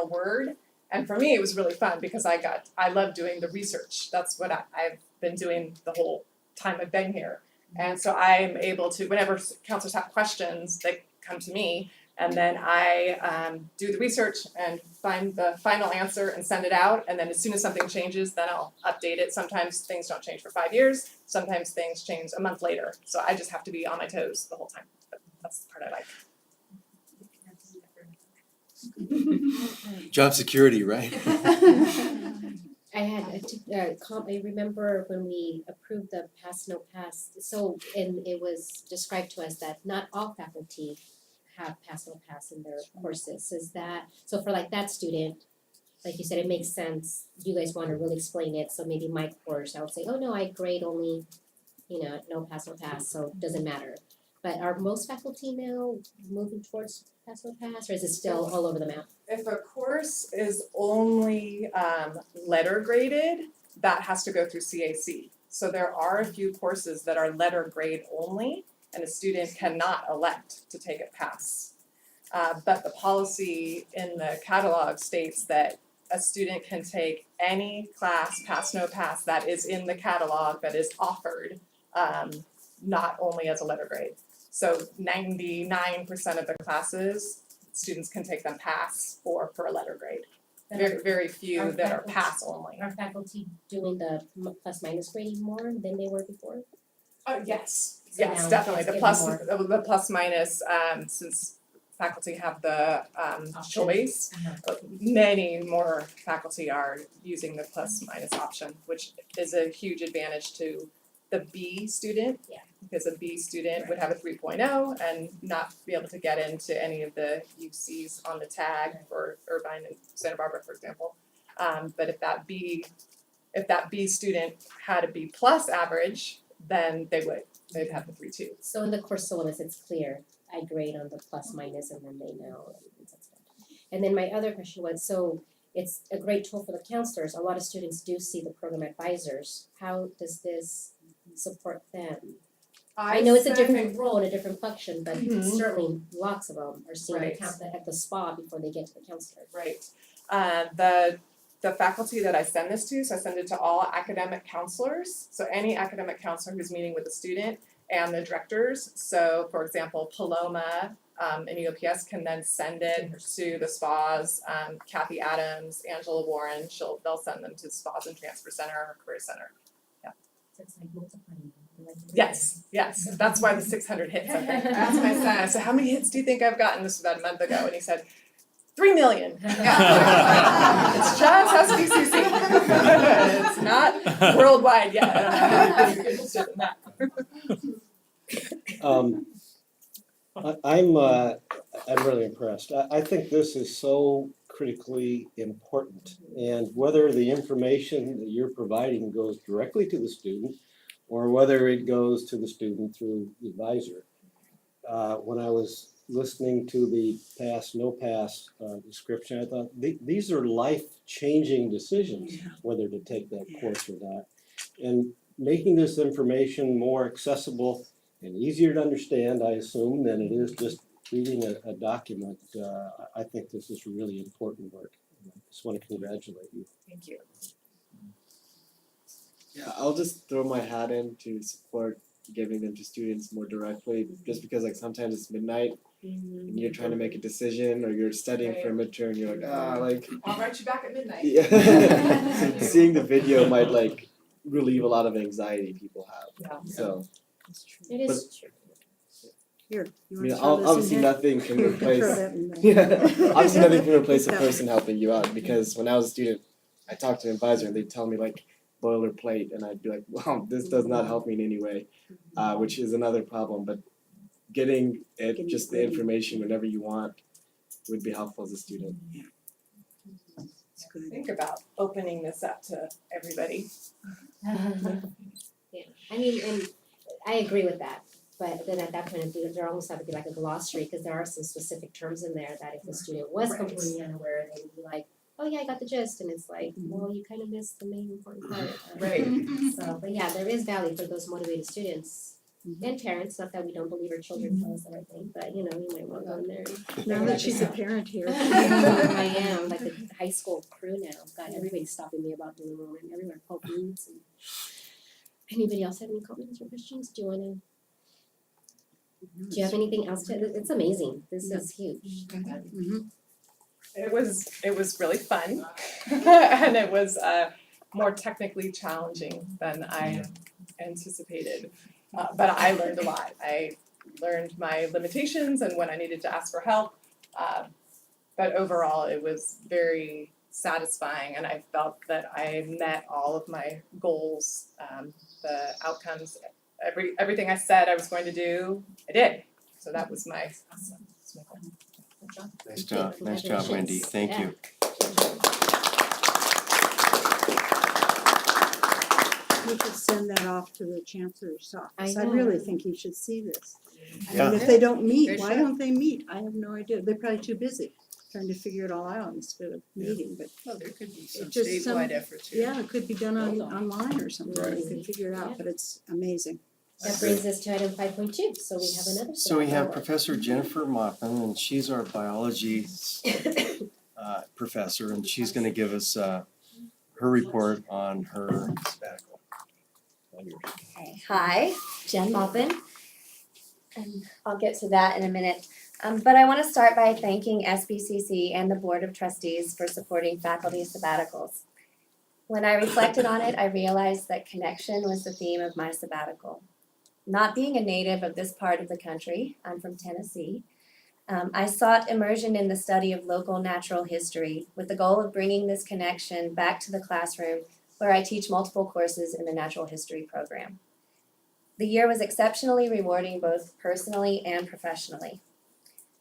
word. And for me, it was really fun because I love doing the research. That's what I've been doing the whole time I've been here. And so I'm able to, whenever counselors have questions, they come to me, and then I do the research and find the final answer and send it out. And then as soon as something changes, then I'll update it. Sometimes things don't change for 5 years. Sometimes things change a month later. So I just have to be on my toes the whole time. But that's the part I like. Job security, right? I had I remember when we approved the pass no pass, so and it was described to us that not all faculty have pass no pass in their courses. Is that so for like that student, like you said, it makes sense. You guys want to really explain it, so maybe my course I would say, oh no, I grade only, no pass, so it doesn't matter. But are most faculty now moving towards pass no pass, or is it still all over the map? If a course is only letter graded, that has to go through CAC. So there are a few courses that are letter grade only, and a student cannot elect to take a pass. But the policy in the catalog states that a student can take any class, pass no pass, that is in the catalog that is offered, not only as a letter grade. So 99% of the classes, students can take them pass or for a letter grade. Very, very few that are pass only. Are faculty doing the plus minus grading more than they were before? Yes, So yes, now definitely, it's the plus minus, since faculty have the choice, many more faculty are using the plus minus option, which is a huge advantage to the B student. Yeah. Because a B student would have a 3.0 and not be able to get into any of the UCs on the tag for Irvine and Santa Barbara, for example. But if that B student had a B plus average, then they'd have the 3.2. So in the course syllabus, it's clear, I grade on the plus minus and then they know. And then my other question was, so it's a great tool for the counselors. A lot of students do see the program advisors. How does this support them? I know it's a different role and a different function, but Mhm. certainly lots of them are seeing the Right. counselor at the spa before they get to the counselor. Right. The faculty that I send this to, so I send it to all academic counselors. So any academic counselor who's meeting with a student and the directors. So for example, Paloma in EOPS can then send it to the spas, Kathy Adams, Angela Warren, they'll send them to spas and transfer center or career center. So it's like multiplying. Yes, that's why the 600 hits, I think. I asked my son, I said, how many hits do you think I've gotten? This was about a month ago, and he said, 3 million. It's just SBCC. It's not worldwide yet. I'm interested in that. I'm really impressed. I think this is so critically important. And whether the information that you're providing goes directly to the student or whether it goes to the student through the advisor. When I was listening to the pass, no pass description, I thought these are life-changing decisions, whether to take that course or not. And making this information more accessible and easier to understand, I assume, than it is just reading a document. I think this is really important work. I just want to congratulate you. Thank you. Yeah, I'll just throw my hat in to support giving them to students more directly, just because like sometimes it's midnight and you're trying to make a decision or you're studying for a midterm and you're like, I'll write you back at midnight. yeah. Seeing the video might like relieve a lot of anxiety people have. Yeah. So It is true. Here, you I want mean, to throw this in obviously here? nothing can replace Throw that in there. yeah, obviously nothing can replace a Keep that person helping you out, because when I was a student, I talked to an advisor and they'd tell me like boilerplate and I'd be like, wow, this does not help me in any way, which is another problem. But getting it just the information whenever you want would be helpful as a student. It's good. Think about opening this up to everybody. Yeah, I mean, and I agree with that, but then at that point of view, there almost have to be like a glossary, because there are some specific terms in there that if the student was Right. completely unaware, they would be like, oh yeah, I got the gist, and it's like, well, you kind of missed the main important part. Right. So, but yeah, there is value for those motivated students and parents, not that we don't believe our children tell us the right thing, but you know, you might want to go in there. Now that she's a parent here. I am, like the high school crew now, God, everybody's stopping me about Blue Moon, and everywhere Pope Roots and. Anybody else have any comments or questions? Do you have anything else to, it's amazing, this is huge. Mhm. It was really fun and it was more technically challenging than I anticipated. But I learned a lot. I learned my limitations and when I needed to ask for help. But overall, it was very satisfying and I felt that I met all of my goals, the outcomes, everything I said I was going to do, I did. So that was my goal. Good job. Nice job, Wendy, thank you. We should send that off to the chancellor's office. I know. really think he should see this. Yeah. And if they don't meet, They why should. don't they meet? I have no idea. They're probably too busy trying to figure it all out instead of meeting, but Well, there could be some just some- statewide efforts here. yeah, it could be done online or something. They Right. could figure it out, but it's amazing. That brings us to item 5.2, so we have another. So we have Professor Jennifer Moffin, and she's our biology professor, and she's gonna give us her report on her sabbatical. Okay, hi, Jen Moffin. And I'll get to that in a minute. But I want to start by thanking SBCC and the Board of Trustees for supporting faculty sabbaticals. When I reflected on it, I realized that connection was the theme of my sabbatical. Not being a native of this part of the country, I'm from Tennessee, I sought immersion in the study of local natural history with the goal of bringing this connection back to the classroom where I teach multiple courses in the natural history program. The year was exceptionally rewarding both personally and professionally.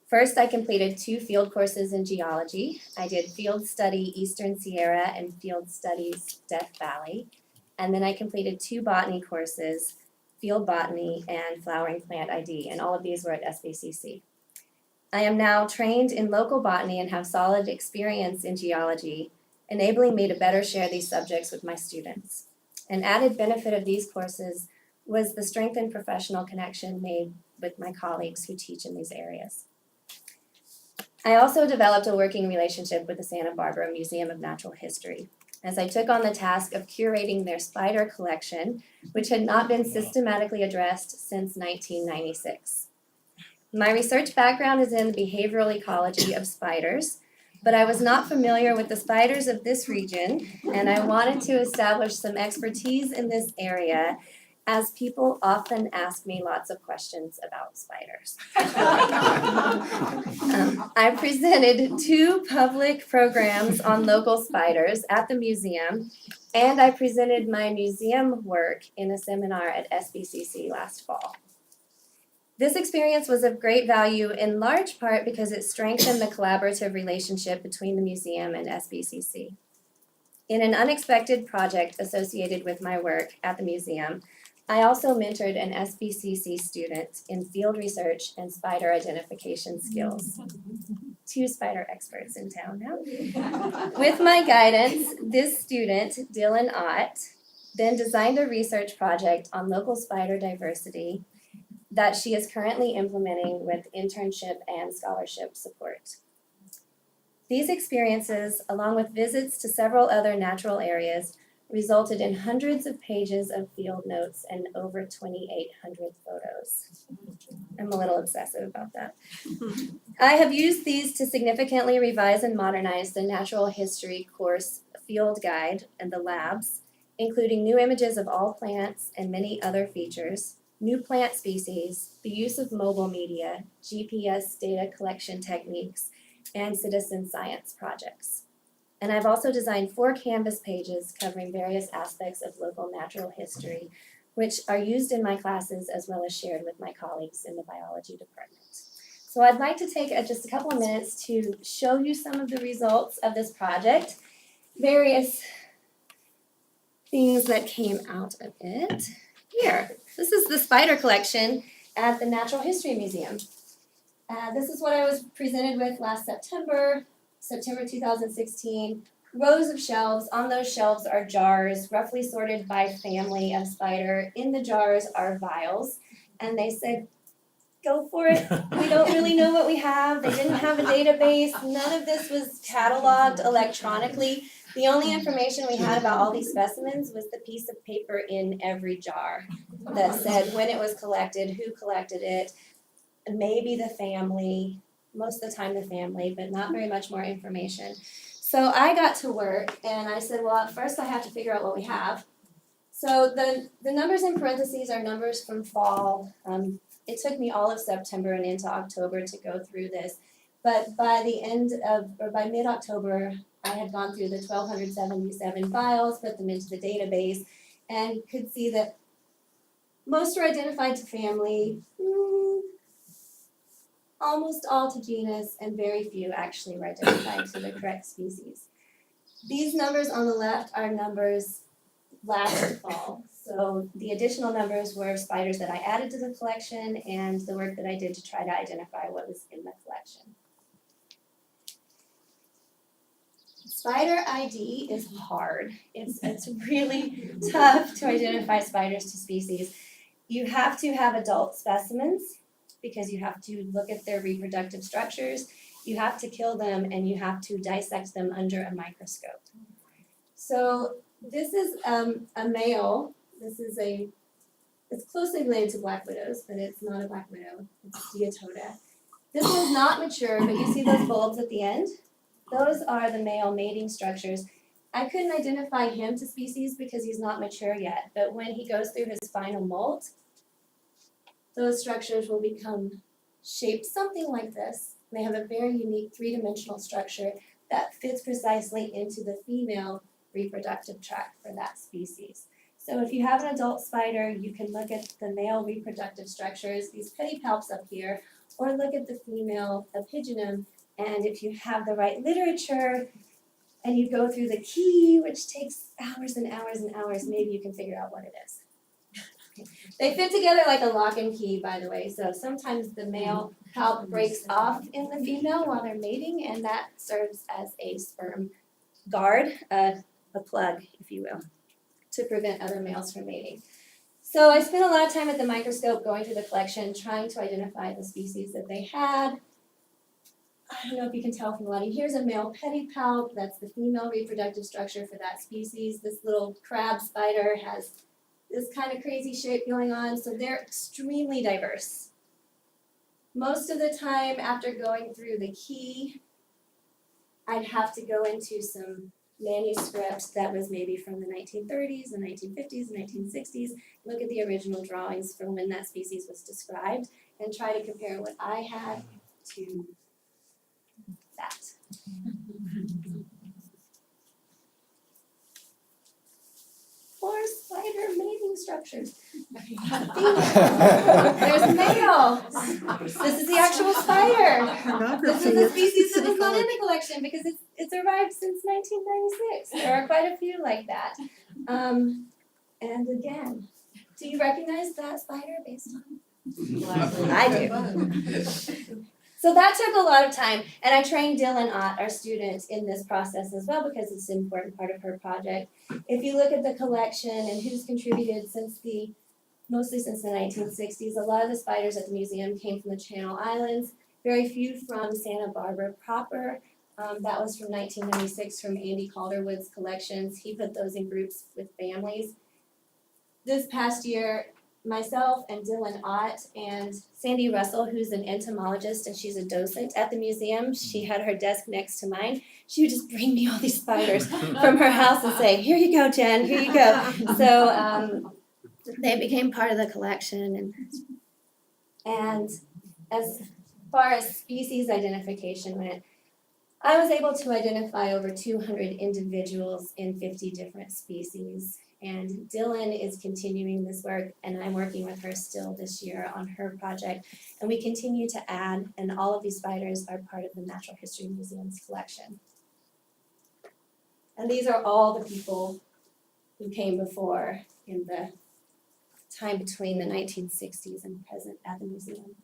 First, I completed 2 field courses in geology. I did Field Study Eastern Sierra and Field Studies Death Valley. And then I completed 2 botany courses, Field Botany and Flowering Plant ID, and all of these were at SBCC. I am now trained in local botany and have solid experience in geology, enabling me to better share these subjects with my students. An added benefit of these courses was the strengthened professional connection made with my colleagues who teach in these areas. I also developed a working relationship with the Santa Barbara Museum of Natural History, as I took on the task of curating their spider collection, which had not been systematically addressed since 1996. My research background is in the behavioral ecology of spiders, but I was not familiar with the spiders of this region, and I wanted to establish some expertise in this area, as people often ask me lots of questions about spiders. I presented 2 public programs on local spiders at the museum, and I presented my museum work in a seminar at SBCC last fall. This experience was of great value in large part because it strengthened the collaborative relationship between the museum and SBCC. In an unexpected project associated with my work at the museum, I also mentored an SBCC student in field research and spider identification skills. 2 spider experts in town now. With my guidance, this student, Dylan Ott, then designed a research project on local spider diversity that she is currently implementing with internship and scholarship support. These experiences, along with visits to several other natural areas, resulted in hundreds of pages of field notes and over 2,800 photos. I'm a little obsessive about that. I have used these to significantly revise and modernize the natural history course field guide and the labs, including new images of all plants and many other features, new plant species, the use of mobile media, GPS data collection techniques, and citizen science projects. And I've also designed 4 Canvas pages covering various aspects of local natural history, which are used in my classes as well as shared with my colleagues in the biology department. So I'd like to take just a couple of minutes to show you some of the results of this project, various things that came out of it. Here, this is the spider collection at the Natural History Museum. This is what I was presented with last September 2016, rows of shelves. On those shelves are jars, roughly sorted by family of spider. In the jars are vials, and they said, go for it. We don't really know what we have. They didn't have a database. None of this was cataloged electronically. The only information we had about all these specimens was the piece of paper in every jar that said when it was collected, who collected it, maybe the family, most of the time the family, but not very much more information. So I got to work and I said, well, first I have to figure out what we have. So the numbers in parentheses are numbers from fall. It took me all of September and into October to go through this. But by mid-October, I had gone through the 1,277 files, put them into the database, and could see that most were identified to family, almost all to genus, and very few actually were identified to the correct species. These numbers on the left are numbers last fall. So the additional numbers were spiders that I added to the collection and the work that I did to try to identify what was in the collection. Spider ID is hard. It's really tough to identify spiders to species. You have to have adult specimens because you have to look at their reproductive structures. You have to kill them and you have to dissect them under a microscope. So this is a male. It's closely related to black widows, but it's not a black widow. It's Diatoda. This one's not mature, but you see those bulbs at the end? Those are the male mating structures. I couldn't identify him to species because he's not mature yet, but when he goes through his final molt, those structures will become shaped something like this. They have a very unique 3-dimensional structure that fits precisely into the female reproductive tract for that species. So if you have an adult spider, you can look at the male reproductive structures, these pedipalps up here, or look at the female Epigynum, and if you have the right literature and you go through the key, which takes hours and hours and hours, maybe you can figure out what it is. They fit together like a lock and key, by the way, so sometimes the male palp breaks off in the female while they're mating, and that serves as a sperm guard, a plug, if you will, to prevent other males from mating. So I spent a lot of time at the microscope going through the collection, trying to identify the species that they had. I don't know if you can tell from the lighting. Here's a male pedipalp, that's the female reproductive structure for that species. This little crab spider has this kind of crazy shape going on, so they're extremely diverse. Most of the time after going through the key, I'd have to go into some manuscript that was maybe from the 1930s, the 1950s, the 1960s, look at the original drawings from when that species was described, and try to compare what I had to that. Four spider mating structures. There's male. This is the actual spider. This is the species that was not in the collection because it's arrived since 1996. There are quite a few like that. And again, do you recognize that spider based on? I do. So that took a lot of time, and I trained Dylan Ott, our student, in this process as well because it's an important part of her project. If you look at the collection and who's contributed mostly since the 1960s, a lot of the spiders at the museum came from the Channel Islands, very few from Santa Barbara proper. That was from 1996 from Andy Calderwood's collections. He put those in groups with families. This past year, myself and Dylan Ott and Sandy Russell, who's an entomologist and she's a docent at the museum, she had her desk next to mine. She would just bring me all these spiders from her house and say, "Here you go, Jen, here you go." So they became part of the collection. And as far as species identification went, I was able to identify over 200 individuals in 50 different species. And Dylan is continuing this work, and I'm working with her still this year on her project. And we continue to add, and all of these spiders are part of the Natural History Museum's collection. And these are all the people who came before in the time between the 1960s and present at the museum.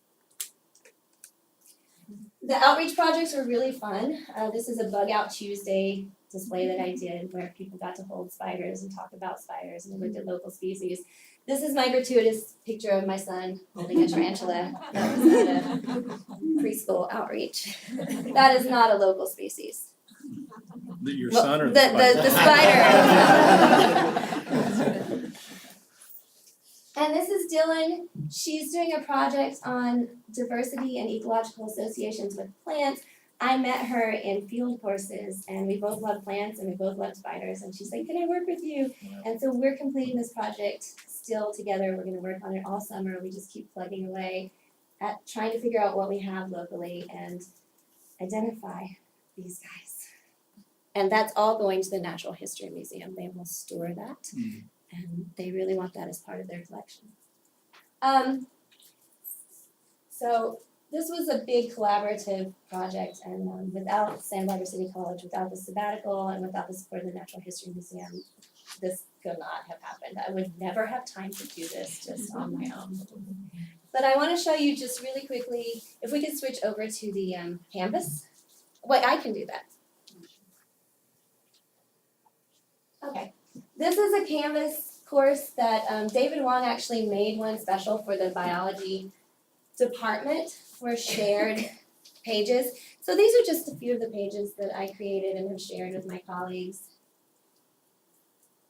The outreach projects were really fun. This is a Bug Out Tuesday display that I did where people got to hold spiders and talk about spiders and we looked at local species. This is my gratuitous picture of my son holding a tarantula. That was at a preschool outreach. That is not a local species. Your Well, son or the spider. And this is Dylan. She's doing a project on diversity and ecological associations with plants. I met her in field courses and we both love plants and we both love spiders and she's like, "Can I work with you?" And so we're completing this project still together. We're gonna work on it all summer. We just keep plugging away at trying to figure out what we have locally and identify these guys. And that's all going to the Natural History Museum. They will store that. And they really want that as part of their collection. So this was a big collaborative project, and without Santa Barbara City College, without the sabbatical, and without the support of the Natural History Museum, this could not have happened. I would never have time to do this just on my own. But I want to show you just really quickly, if we could switch over to the canvas. Wait, I can do that. Okay. This is a Canvas course that David Wong actually made one special for the biology department for shared pages. So these are just a few of the pages that I created and have shared with my colleagues.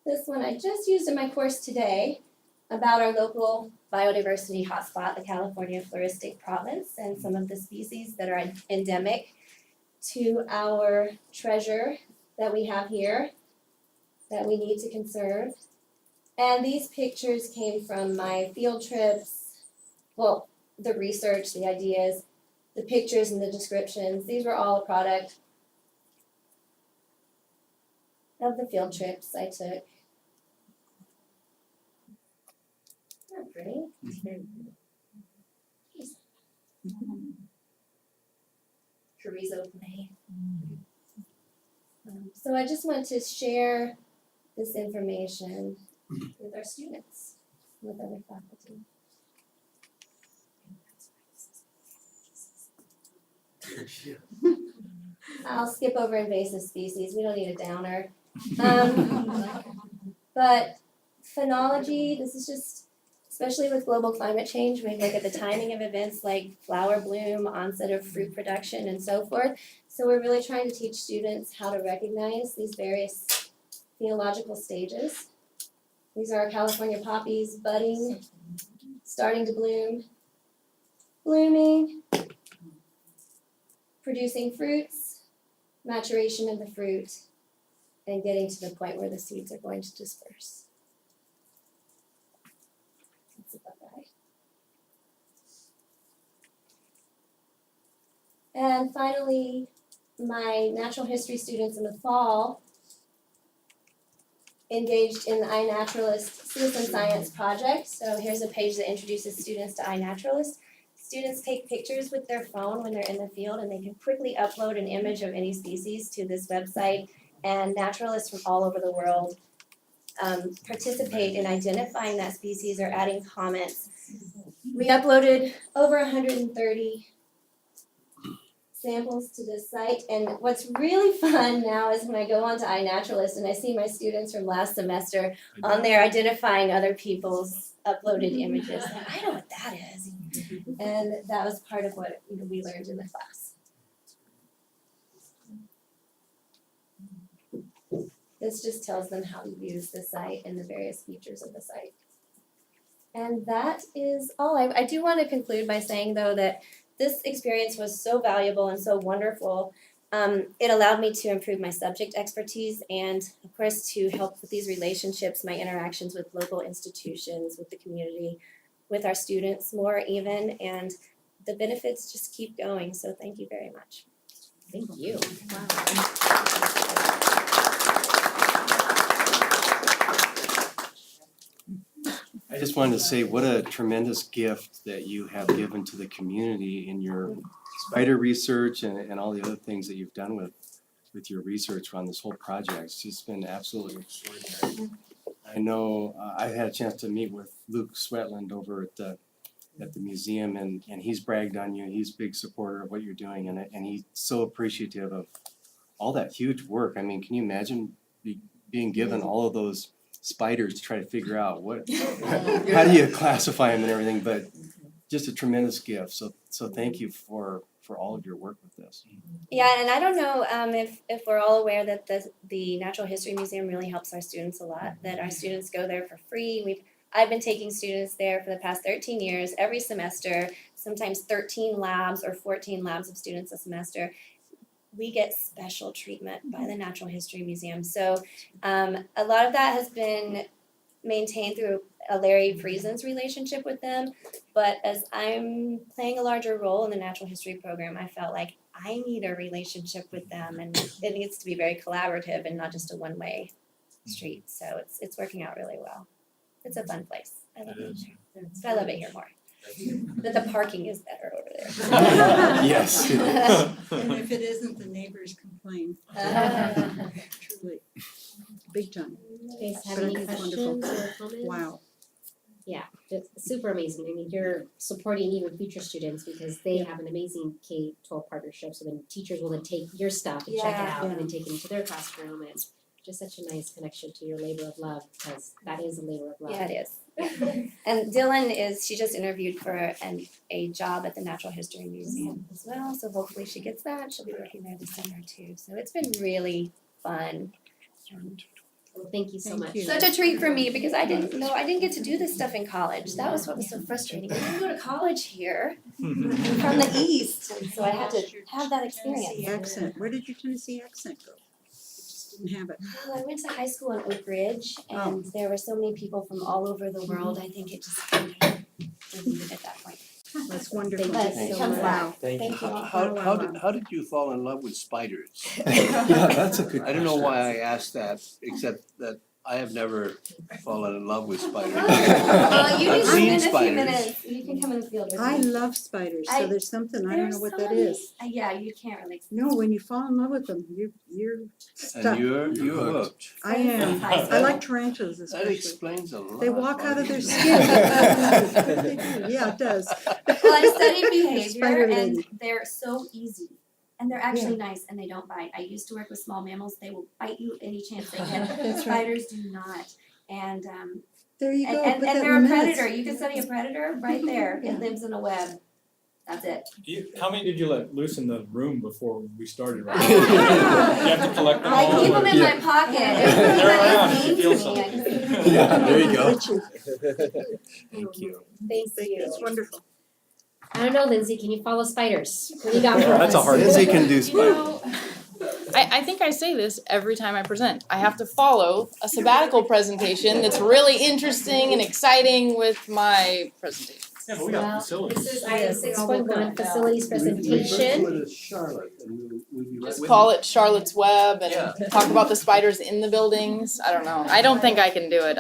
This one I just used in my course today about our local biodiversity hotspot, the California Floristic Province, and some of the species that are endemic to our treasure that we have here that we need to conserve. And these pictures came from my field trips, well, the research, the ideas, the pictures and the descriptions. These were all a product of the field trips I took. Not pretty. chorizo play. So I just want to share this information with our students, with other faculty. I'll skip over invasive species, we don't need a downer. But phenology, this is just, especially with global climate change, we look at the timing of events like flower bloom, onset of fruit production, and so forth. So we're really trying to teach students how to recognize these various phenological stages. These are our California poppies budding, starting to bloom, blooming, producing fruits, maturation of the fruit, and getting to the point where the seeds are going to disperse. That's about right. And finally, my natural history students in the fall engaged in the iNaturalist Citizen Science Project. So here's a page that introduces students to iNaturalist. Students take pictures with their phone when they're in the field, and they can quickly upload an image of any species to this website, and naturalists from all over the world participate in identifying that species or adding comments. We uploaded over 130 samples to this site, and what's really fun now is when I go onto iNaturalist and I see my students from last semester on there identifying other people's uploaded images. And I know what that is. And that was part of what we learned in the class. This just tells them how to use the site and the various features of the site. And that is all. I do want to conclude by saying, though, that this experience was so valuable and so wonderful. It allowed me to improve my subject expertise and, of course, to help with these relationships, my interactions with local institutions, with the community, with our students more even, and the benefits just keep going. So thank you very much. Thank you. I just wanted to say what a tremendous gift that you have given to the community in your spider research and all the other things that you've done with your research on this whole project. It's just been absolutely extraordinary. I know I had a chance to meet with Luke Swetland over at the museum, and he's bragged on you. He's a big supporter of what you're doing, and he's so appreciative of all that huge work. I mean, can you imagine being given all of those spiders to try to figure out how do you classify them and everything? But just a tremendous gift. So thank you for all of your work with this. Yeah, and I don't know if we're all aware that the Natural History Museum really helps our students a lot, that our students go there for free. I've been taking students there for the past 13 years, every semester, sometimes 13 labs or 14 labs of students a semester. We get special treatment by the Natural History Museum. So a lot of that has been maintained through a Larry Friesen's relationship with them. But as I'm playing a larger role in the natural history program, I felt like I need a relationship with them, and it needs to be very collaborative and not just a one-way street. So it's working out really well. It's a fun place. I love it here. So I love it here more. But the parking is better over there. Yes, it is. And if it isn't, the neighbors complain. Truly, big time. You guys have But any it's questions wonderful. or comments? Wow. Yeah, it's super amazing. I mean, you're supporting even future students because they have an amazing K-12 partnership. So then teachers will then take your stuff and check it out and then take it into their classroom. And it's just such a nice connection to your labor of love, because that is a labor of love. Yeah, it is. And Dylan she just interviewed for a job at the Natural History Museum as well. So hopefully she gets that. She'll be working there this summer too. So it's been really fun. Well, thank you so Thank much. you. Such a treat for me because I didn't get to do this stuff in college. That was what was so frustrating. I didn't go to college here from the East, and so I had to have that Tennessee experience. accent. Where did your Tennessee accent go? You just didn't have it. Well, I went to high school in Oak Ridge, and there were so many people from all over the world. I think it just kind of deleted at that point. That's wonderful. But Thank it you. comes back. Thank you. Thank you all. How did you fall in love with spiders? Yeah, that's a good I don't know question. why I asked that, except that I have never fallen in love with spiders. Well, you I've can come seen in a few spiders. minutes, you can come in the field with me. I love spiders, so I- there's something, I don't They're know what so that amazing. is. Yeah, you can't really. No, when you fall in love with them, you're stuck. And you're hooked. I am. I like tarantulas That especially. explains a lot. They walk out of their Marty. skin. Yeah, it does. Well, I studied behavior Spider and lady. they're so easy. And they're actually nice and they don't bite. I used to work with small mammals, they will bite you any chance they get. That's right. Spiders do not. And There you go, and put that in they're a the minutes. predator, you can study a predator right there, Yeah. it lives in a web. That's it. How many did you let loose in the room before we started? Right? You have to collect them all. I keep them in or- my pocket, They're around everybody's if you mean feel to me, I something. just. Yeah, there you go. Thank you. Thank you. It's wonderful. I don't know, Lindsay, can you follow spiders? What do you got for us? That's a hard Lindsay can do spiders. I think I say this every time I present. I have to follow a sabbatical presentation that's really interesting and exciting with my presentation. Yeah, but we got Well, facilities. this is item 6.1, facilities We refer presentation. to it as Charlotte, and we'll be right Just with call you. it Charlotte's Web and Yeah. talk about the spiders in the buildings. I don't know. I don't think I can do it.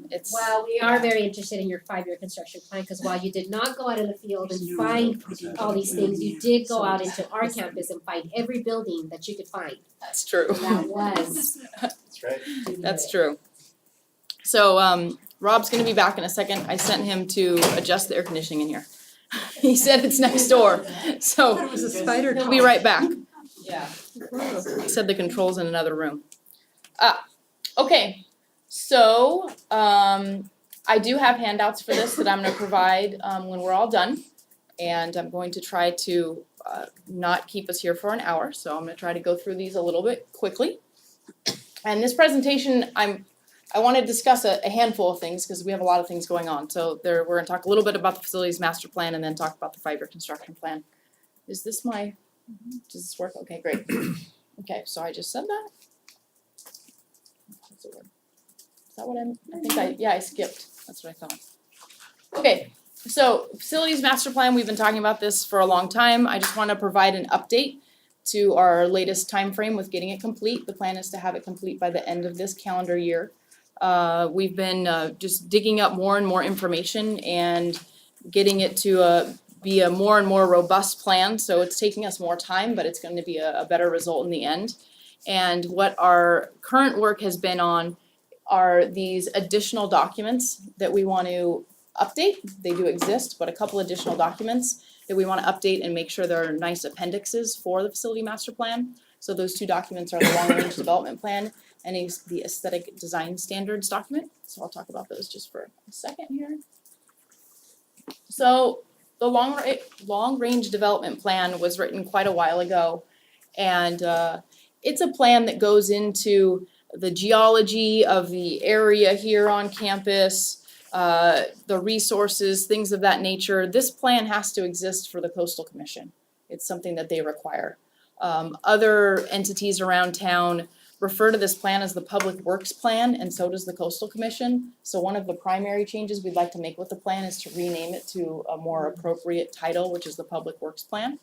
It's Well, we are very interested in your 5-year construction plan, because while you did not go out in the field and find all these things, you did go out into our campus and find every building that you could find. that's true. That was. That's right. That's true. So Rob's gonna be back in a second. I sent him to adjust the air conditioning in here. He said it's next door, I so thought it was a spider. he'll be right back. Yeah. He said the control's in another room. Okay, so I do have handouts for this that I'm gonna provide when we're all done. And I'm going to try to not keep us here for an hour, so I'm gonna try to go through these a little bit quickly. And this presentation, I want to discuss a handful of things because we have a lot of things going on. So we're gonna talk a little bit about the facilities master plan and then talk about the 5-year construction plan. Is this does this work? Okay, great. Okay, so I just said that. What's the word? Is that what I skipped. That's what I thought. Okay, so facilities master plan, we've been talking about this for a long time. I just want to provide an update to our latest time frame with getting it complete. The plan is to have it complete by the end of this calendar year. We've been just digging up more and more information and getting it to be a more and more robust plan. So it's taking us more time, but it's going to be a better result in the end. And what our current work has been on are these additional documents that we want to update. They do exist, but a couple additional documents that we want to update and make sure there are nice appendixes for the facility master plan. So those two documents are the long-range development plan and the aesthetic design standards document. So I'll talk about those just for a second here. So the long-range development plan was written quite a while ago, and it's a plan that goes into the geology of the area here on campus, the resources, things of that nature. This plan has to exist for the Coastal Commission. It's something that they require. Other entities around town refer to this plan as the Public Works Plan, and so does the Coastal Commission. So one of the primary changes we'd like to make with the plan is to rename it to a more appropriate title, which is the Public Works Plan.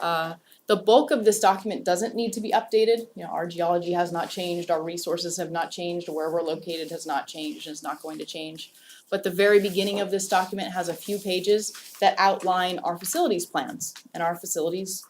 The bulk of this document doesn't need to be updated. You know, our geology has not changed, our resources have not changed, where we're located has not changed, and is not going to change. But the very beginning of this document has a few pages that outline our facilities plans and our facilities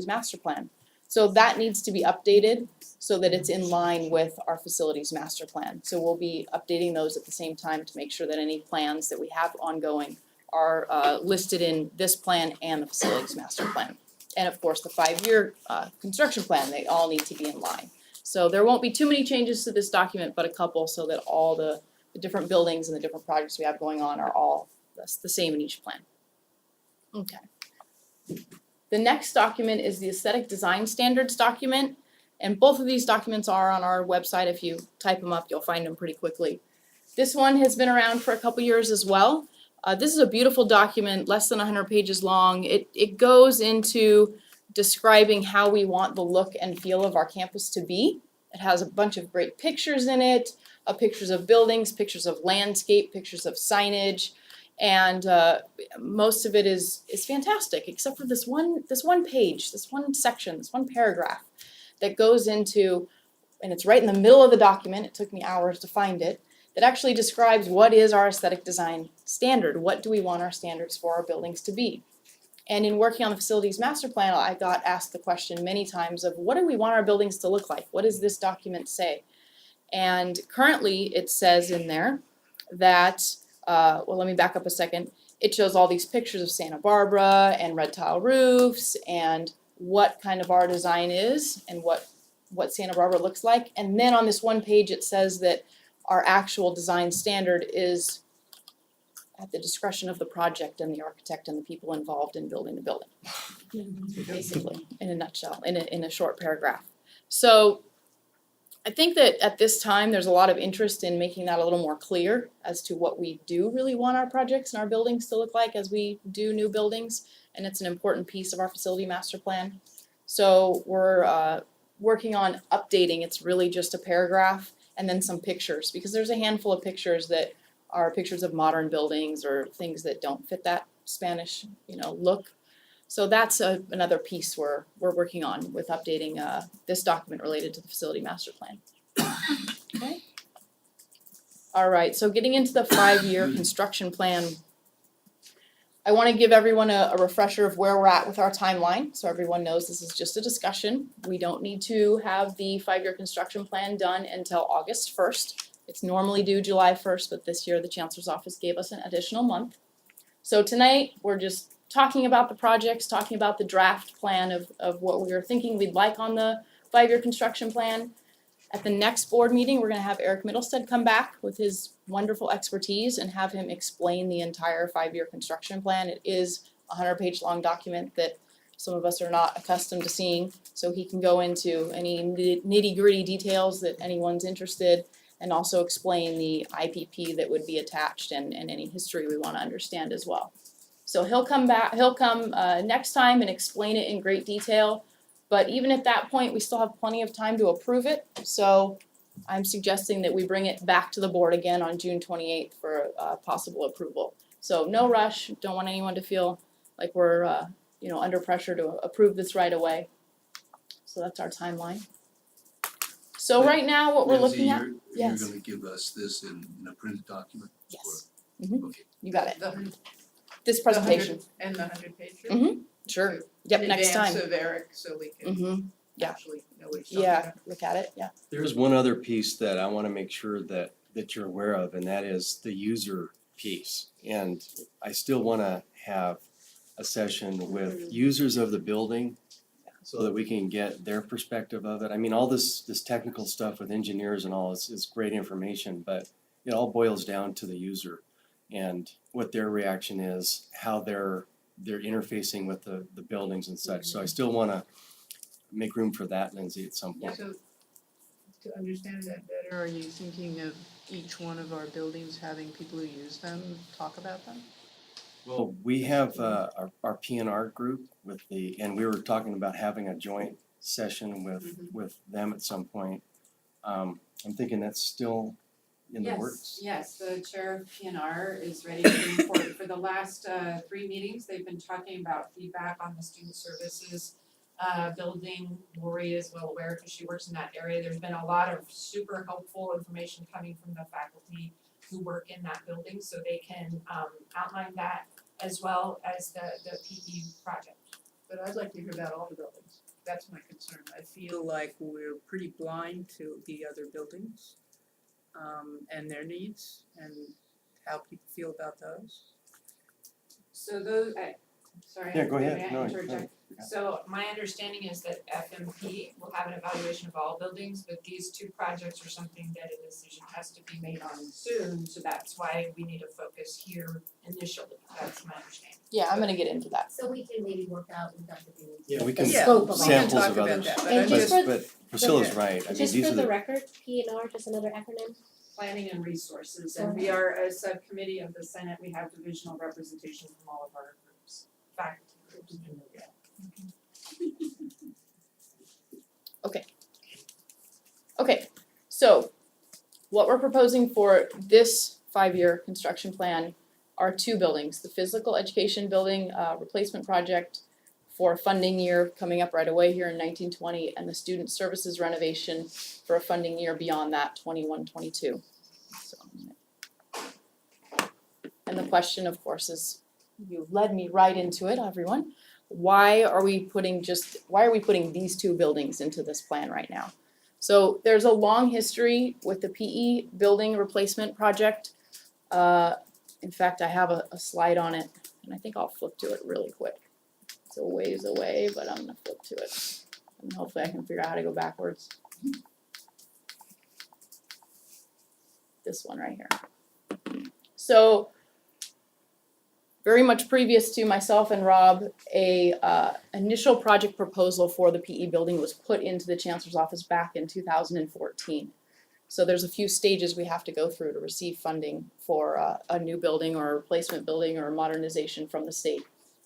master plan. So that needs to be updated so that it's in line with our facilities master plan. So we'll be updating those at the same time to make sure that any plans that we have ongoing are listed in this plan and the facilities master plan. And of course, the 5-year construction plan, they all need to be in line. So there won't be too many changes to this document, but a couple so that all the different buildings and the different projects we have going on are all the same in each plan. Okay. The next document is the aesthetic design standards document, and both of these documents are on our website. If you type them up, you'll find them pretty quickly. This one has been around for a couple years as well. This is a beautiful document, less than 100 pages long. It goes into describing how we want the look and feel of our campus to be. It has a bunch of great pictures in it, pictures of buildings, pictures of landscape, pictures of signage, and most of it is fantastic, except for this one page, this one section, this one paragraph that goes into and it's right in the middle of the document, it took me hours to find it, that actually describes what is our aesthetic design standard, what do we want our standards for our buildings to be. And in working on the facilities master plan, I got asked the question many times of what do we want our buildings to look like? What does this document say? And currently it says in there that, well, let me back up a second. It shows all these pictures of Santa Barbara and red tile roofs and what kind of our design is and what Santa Barbara looks like. And then on this one page, it says that our actual design standard is at the discretion of the project and the architect and the people involved in building the building. Basically, in a nutshell, in a short paragraph. So I think that at this time, there's a lot of interest in making that a little more clear as to what we do really want our projects and our buildings to look like as we do new buildings. And it's an important piece of our facility master plan. So we're working on updating. It's really just a paragraph and then some pictures, because there's a handful of pictures that are pictures of modern buildings or things that don't fit that Spanish, look. So that's another piece we're working on with updating this document related to the facility master plan. Okay. All right, so getting into the 5-year construction plan, I want to give everyone a refresher of where we're at with our timeline, so everyone knows this is just a discussion. We don't need to have the 5-year construction plan done until August 1st. It's normally due July 1st, but this year the Chancellor's Office gave us an additional month. So tonight, we're just talking about the projects, talking about the draft plan of what we were thinking we'd like on the 5-year construction plan. At the next board meeting, we're gonna have Eric Middlestead come back with his wonderful expertise and have him explain the entire 5-year construction plan. It is a 100-page long document that some of us are not accustomed to seeing, so he can go into any nitty-gritty details that anyone's interested, and also explain the IPP that would be attached and any history we wanna understand as well. So he'll come next time and explain it in great detail, but even at that point, we still have plenty of time to approve it. So I'm suggesting that we bring it back to the board again on June 28th for possible approval. So no rush, don't want anyone to feel like we're under pressure to approve this right away. So that's our timeline. So right now, what we're looking at, yes. You're gonna give us this in a printed document? Yes. Okay. You got it. The This presentation. And the 100-pager? Mm-hmm. Sure. Yep. Next time. In advance of Eric, so we can Mm-hmm. Yeah. actually know what he's talking Yeah. about. Look at it. Yeah. There's one other piece that I wanna make sure that you're aware of, and that is the user piece. And I still wanna have a session with users of the building so that we can get their perspective of it. I mean, all this technical stuff with engineers and all is great information, but it all boils down to the user and what their reaction is, how they're interfacing with the buildings and such. So I still wanna make room for that, Lindsay, at some point. So to understand that better, are you thinking of each one of our buildings having people who use them talk about them? Well, we have our PNR group and we were talking about having a joint session with them at some point. I'm thinking that's still in the works. Yes, the chair of PNR is ready to move forward. For the last 3 meetings, they've been talking about feedback on the student services building. Lori is well aware because she works in that area. There's been a lot of super helpful information coming from the faculty who work in that building, so they can outline that as well as the PE project. But I'd like to hear about all the buildings. That's my concern. I feel like we're pretty blind to the other buildings, and their needs and how people feel about those. So those, sorry, Yeah, go ahead. may I No, interject? go ahead. So my understanding is that FMP will have an evaluation of all buildings, but these 2 projects are something that a decision has to be made on soon, so that's why we need to focus here initially, that's my understanding. Yeah, I'm gonna get into that. So we can maybe work out with Dr. Boone. Yeah, we the can scope of all. samples talk of about others. that, but And I just for But Priscilla's right, I mean, Just these for are the the, record, P&R, just another acronym. Planning and resources, and we are a subcommittee of the Senate, we have divisional representation from all of our groups, faculty groups. Okay, so what we're proposing for this 5-year construction plan are 2 buildings, the physical education building replacement project for a funding year coming up right away here in 1920, and the student services renovation for a funding year beyond that, 21-22. So, and the question, of course, is, you led me right into it, everyone. Why are we putting these two buildings into this plan right now? So there's a long history with the PE building replacement project. In fact, I have a slide on it, and I think I'll flip to it really quick. It's a ways away, but I'm gonna flip to it. And hopefully I can figure out how to go backwards. This one right here. So, very much previous to myself and Rob, a initial project proposal for the PE building was put into the Chancellor's office back in 2014. So there's a few stages we have to go through to receive funding for a new building or a replacement building or a modernization from the state.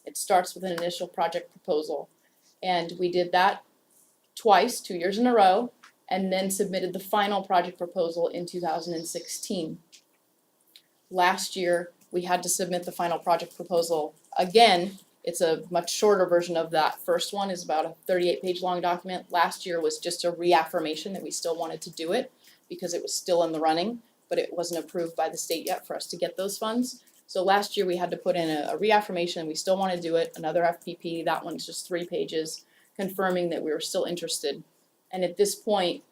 It starts with an initial project proposal, and we did that twice, 2 years in a row, and then submitted the final project proposal in 2016. Last year, we had to submit the final project proposal again. It's a much shorter version of that. First one is about a 38-page long document. Last year was just a reaffirmation that we still wanted to do it because it was still in the running, but it wasn't approved by the state yet for us to get those funds. So last year we had to put in a reaffirmation, we still want to do it, another FPP, that one's just 3 pages, confirming that we were still interested. And at this point,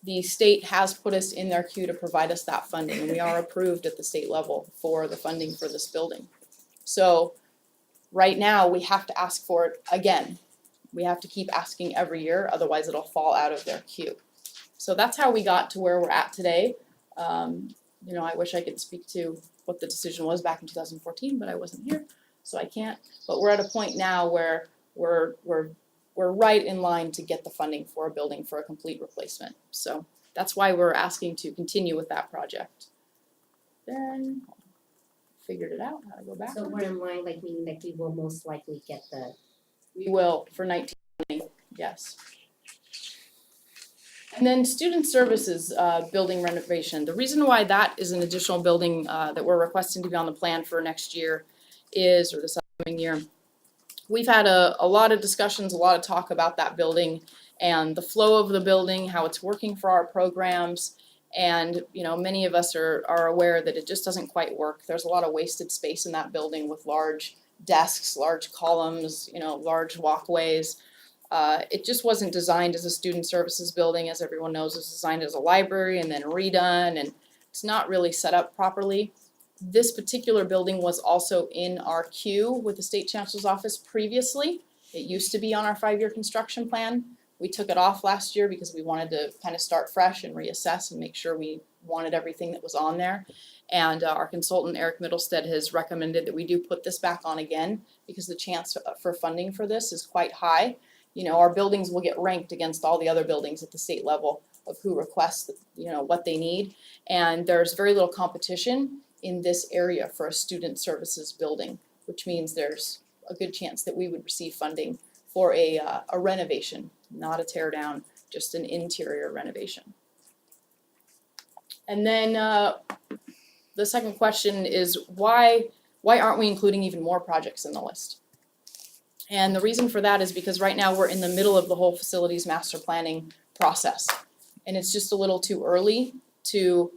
the state has put us in their queue to provide us that funding, and we are approved at the state level for the funding for this building. So right now, we have to ask for it again. We have to keep asking every year, otherwise it'll fall out of their queue. So that's how we got to where we're at today. You know, I wish I could speak to what the decision was back in 2014, but I wasn't here, so I can't. But we're at a point now where we're right in line to get the funding for a building for a complete replacement. So that's why we're asking to continue with that project. Then figured it out, how to go back. So we're in line, like meaning that we will most likely get the. We will for 1920, yes. And then student services building renovation. The reason why that is an additional building that we're requesting to be on the plan for next year is, or this upcoming year, we've had a lot of discussions, a lot of talk about that building and the flow of the building, how it's working for our programs. And, you know, many of us are aware that it just doesn't quite work. There's a lot of wasted space in that building with large desks, large columns, you know, large walkways. It just wasn't designed as a student services building. As everyone knows, it's designed as a library and then redone, and it's not really set up properly. This particular building was also in our queue with the State Chancellor's Office previously. It used to be on our 5-year construction plan. We took it off last year because we wanted to kind of start fresh and reassess and make sure we wanted everything that was on there. And our consultant, Eric Middlestead, has recommended that we do put this back on again because the chance for funding for this is quite high. You know, our buildings will get ranked against all the other buildings at the state level of who requests, you know, what they need. And there's very little competition in this area for a student services building, which means there's a good chance that we would receive funding for a renovation, not a tear down, just an interior renovation. And then the second question is why aren't we including even more projects in the list? And the reason for that is because right now we're in the middle of the whole facilities master planning process. And it's just a little too early to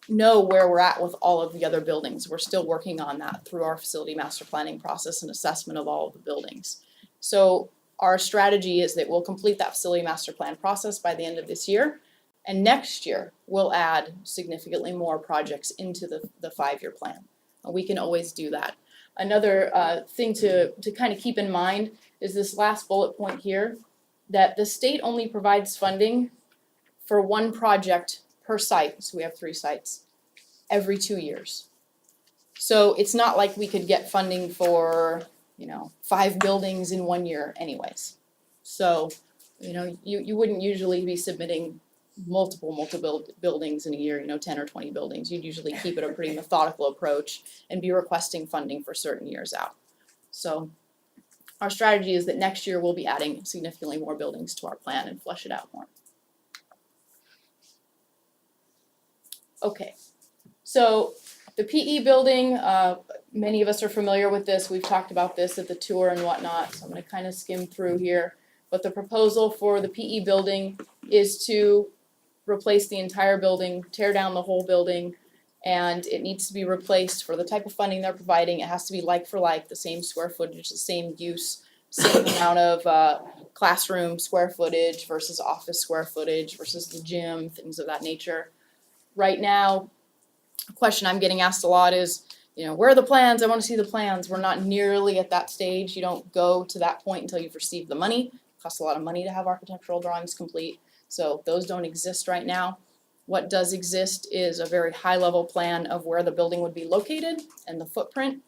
know where we're at with all of the other buildings. We're still working on that through our facility master planning process and assessment of all of the buildings. So our strategy is that we'll complete that facility master plan process by the end of this year. And next year, we'll add significantly more projects into the 5-year plan. We can always do that. Another thing to kind of keep in mind is this last bullet point here, that the state only provides funding for one project per site, so we have 3 sites, every 2 years. So it's not like we could get funding for, you know, 5 buildings in 1 year anyways. So, you know, you wouldn't usually be submitting multiple buildings in a year, you know, 10 or 20 buildings. You'd usually keep it a pretty methodical approach and be requesting funding for certain years out. So our strategy is that next year we'll be adding significantly more buildings to our plan and flesh it out more. Okay, so The PE building, many of us are familiar with this, we've talked about this at the tour and whatnot, so I'm gonna kind of skim through here. But the proposal for the PE building is to replace the entire building, tear down the whole building, and it needs to be replaced for the type of funding they're providing. It has to be like for like, the same square footage, the same use, same amount of classroom square footage versus office square footage versus the gym, things of that nature. Right now, a question I'm getting asked a lot is, where are the plans? I want to see the plans. We're not nearly at that stage. You don't go to that point until you've received the money. It costs a lot of money to have architectural drawings complete, so those don't exist right now. What does exist is a very high-level plan of where the building would be located and the footprint,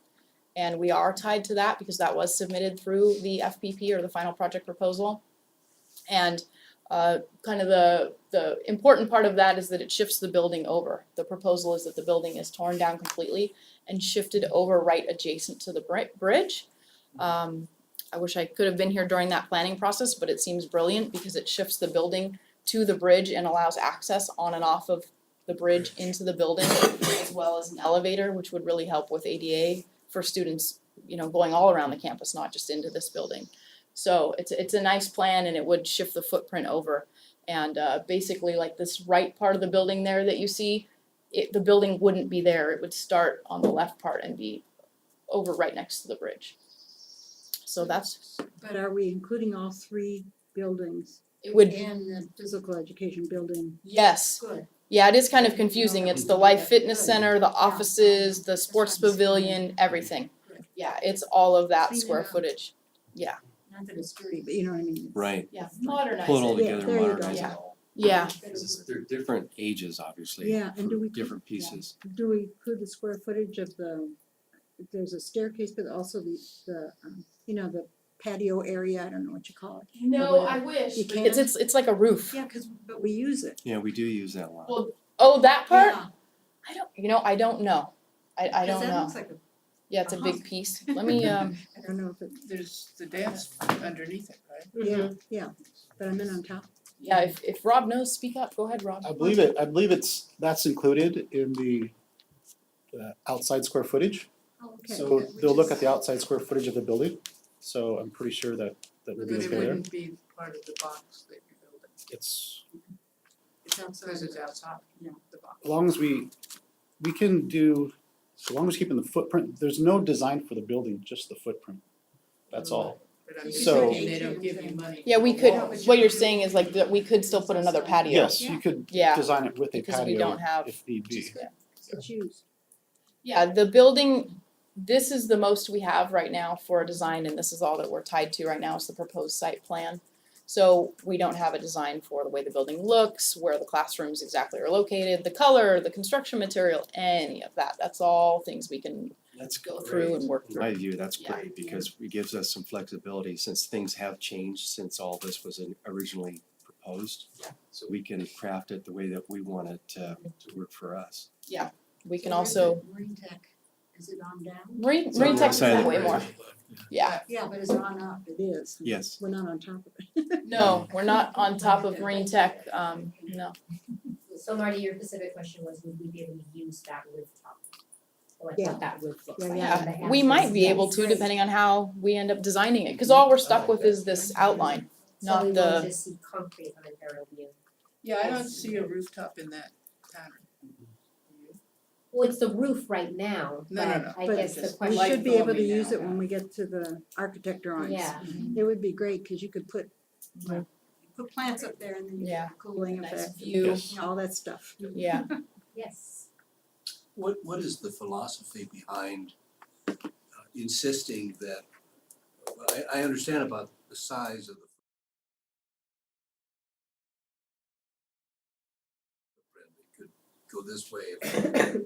and we are tied to that because that was submitted through the FPP, or the final project proposal. And kind of the important part of that is that it shifts the building over. The proposal is that the building is torn down completely and shifted over right adjacent to the bridge. I wish I could have been here during that planning process, but it seems brilliant because it shifts the building to the bridge and allows access on and off of the bridge into the building, as well as an elevator, which would really help with ADA for students, going all around the campus, not just into this building. So it's a nice plan, and it would shift the footprint over. And basically, like this right part of the building there that you see, the building wouldn't be there. It would start on the left part and be over right next to the bridge. So that's. But are we including all three buildings? It would. And the physical education building? Yes. Good. Yeah, it is kind of confusing. It's the Life Fitness Center, the offices, the sports pavilion, everything. Yeah, it's all of that square footage. Yeah. Not that it's dirty, but you know what I mean? Right. Yeah, modernize Pull it all it. together, there you go. modernize it Yeah. all. Yeah. Because they're different ages, obviously. Yeah, and do we, Different pieces. do we include the square footage of there's a staircase, but also the patio area, I don't know what you call it. No, I wish. You can't? It's like a roof. Yeah, but we use it. Yeah, we do use that a lot. Well, oh, that part? Yeah. I don't know. I don't That know. looks like a, Yeah, it's a big piece. Let me, I don't know if it, There's the dance underneath it, right? yeah, but I'm in on top. yeah, if Rob knows, speak up. Go ahead, Rob. I believe that's included in the outside square footage. Oh, okay. So they'll look at the outside square footage of the building, so I'm pretty sure that would But be it okay there. wouldn't be part of the box that you're building, It's, It's outside. because it's outside the box. as long as we can do, so long as keeping the footprint, there's no design for the building, just the footprint. That's all. But I'm just So- thinking they don't give you money. Yeah, we could, what you're saying is like that we could still put another patio. Yes, you could Yeah. design it with a Because we patio don't have- if need be. It's used. Yeah, the building, this is the most we have right now for a design, and this is all that we're tied to right now is the proposed site plan. So we don't have a design for the way the building looks, where the classrooms exactly are located, the color, the construction material, any of that. That's all things we can That's go through and work In through. my view, that's Yeah. great because it gives us some flexibility since things have changed since all this was originally proposed. So we can craft it the way that we want it to work for us. We can also, Marine Tech, is it on down? Marine It's on the Tech is side of that the way bridge. more. Yeah, Yeah, but it's on up, it is. Yes. We're not on top of it. no, we're not on top of Marine Tech, no. So Marty, your specific question was, would we be able to use that rooftop? Like Yeah. what that roof looks Yeah, like? yeah. on the We houses? might be able to, Yes. depending on how we end up designing it, cause all we're stuck with is this outline, So not we want the, to see concrete on an aerial view. Yeah, I don't see a rooftop in that pattern. Well, it's the roof right now, No, no, but no. I But guess the we question. should be able to going use now. it when we get to the architect drawings. Yeah. It would be great, cause you could put plants up there and then you Yeah. get cooling Nice effect, view. Yes. all that stuff. yeah. Yes. What is the philosophy behind insisting that, I understand about the size of the footprint, it could go this way.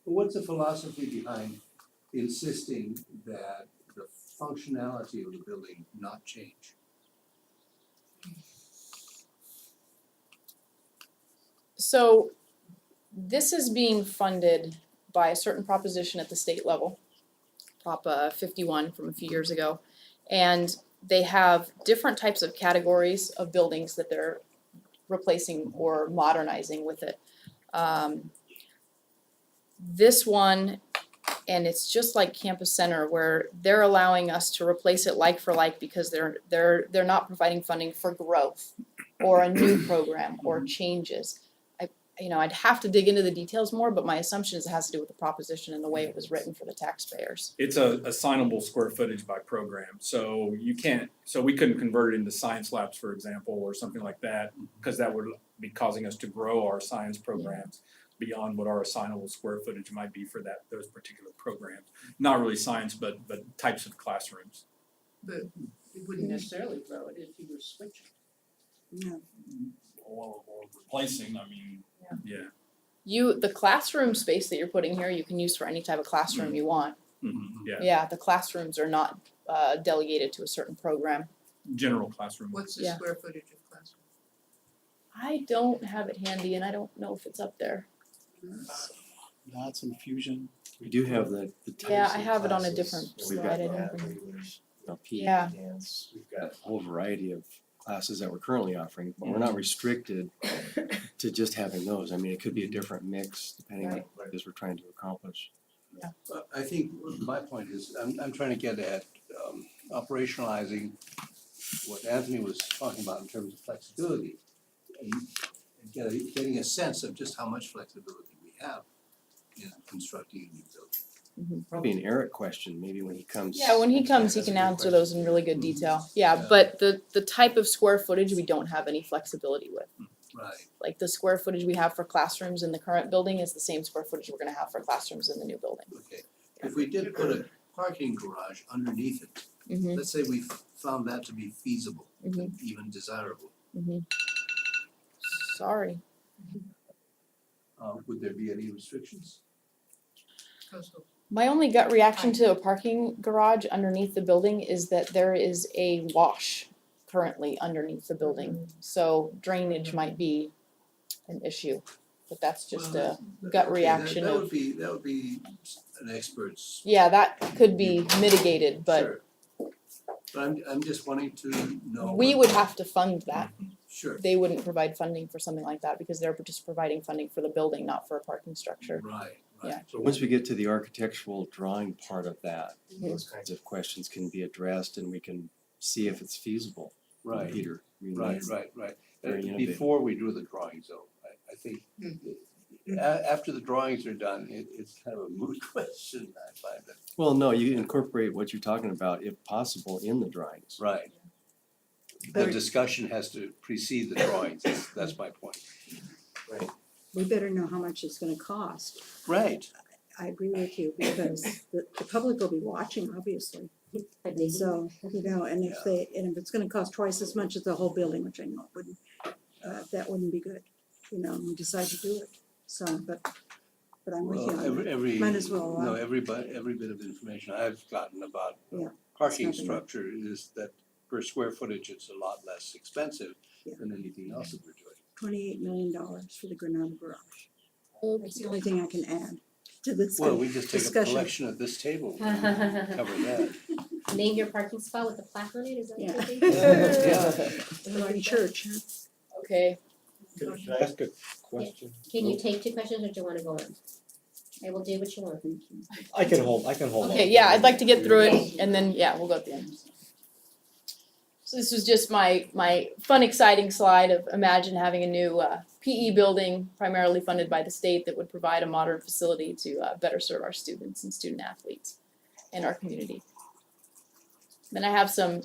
But what's the philosophy behind insisting that the functionality of the building not change? So this is being funded by a certain proposition at the state level, Prop 51 from a few years ago. And they have different types of categories of buildings that they're replacing or modernizing with it. This one, and it's just like Campus Center where they're allowing us to replace it like for like because they're not providing funding for growth or a new program or changes. I'd have to dig into the details more, but my assumption is it has to do with the proposition and the way it was written for the taxpayers. It's a assignable square footage by program, so we couldn't convert it into science labs, for example, or something like that, because that would be causing us to grow our science programs beyond what our assignable square footage might be for those particular programs. Not really science, but types of classrooms. But it wouldn't necessarily grow it if you were switching. No. Or replacing, I mean, yeah. The classroom space that you're putting here, you can use for any type of classroom you want. Yeah. Yeah, the classrooms are not delegated to a certain program. General classroom. What's the square footage of classroom? I don't have it handy and I don't know if it's up there. That's infusion. We do have the types Yeah, I of have it on a classes. different We've got slide, I don't math, think. English, PE, Yeah. dance, we've got a whole variety of classes that we're currently offering, but we're not restricted to just having those. I mean, it could be a different mix depending on what it is we're trying to accomplish. I think my point is, I'm trying to get at operationalizing what Anthony was talking about in terms of flexibility. And getting a sense of just how much flexibility we have in constructing a new building. Probably an Eric question, maybe when he comes. Yeah, when he comes, he can answer those in really good detail. Yeah, but the type of square footage we don't have any flexibility with. Right. Like the square footage we have for classrooms in the current building is the same square footage we're gonna have for classrooms in the new building. Okay. If we did put a parking garage underneath it, Mhm. let's say we found that to be feasible, Mhm. and even desirable, Sorry. would there be any restrictions? My only gut reaction to a parking garage underneath the building is that there is a wash currently underneath the building. So drainage might be an issue, but that's just a gut Okay, reaction that of, would be an expert's. yeah, that could be mitigated, but Sure. But I'm just wanting to know. we would have to fund that. Sure. They wouldn't provide funding for something like that because they're just providing funding for the building, not for a parking structure. Right, Yeah. So once we get to the architectural drawing part of that, Mhm. those kinds of questions can be addressed and we can see if it's feasible. Right. Peter, I mean, Right, that's right, right. very innovative. Before we do the drawings though, I think after the drawings are done, it's kind of a moot question, I find that. Well, no, you incorporate what you're talking about, if possible, in the drawings. Right. The discussion has to precede the drawings, that's my point. Right. We better know how much it's gonna cost. Right. I agree with you because the public will be watching, obviously. So, and if it's gonna cost twice as much as the whole building, which I know it wouldn't, that wouldn't be good, and we decide to do it. So, but I'm with you Well, on that. every, Might as well, no, every bit of information I've gotten about Yeah, parking it's nothing. structure is that per square footage, it's a lot less expensive than anything else that we're doing. $28 million for the Granada Garage. That's the only thing I can add to this Well, we just take a discussion. collection at this table and cover that. Name your parking spot with a plaque on it, is that what you're Yeah. thinking? Like church, huh? Okay. Can I ask a question? Can you take two questions or do you wanna go on? I will do what you want. I can hold on. Okay, yeah, I'd like to get through it and then, yeah, we'll go at the end. So this was just my fun, exciting slide of imagine having a new PE building primarily funded by the state that would provide a modern facility to better serve our students and student athletes in our community. Then I have some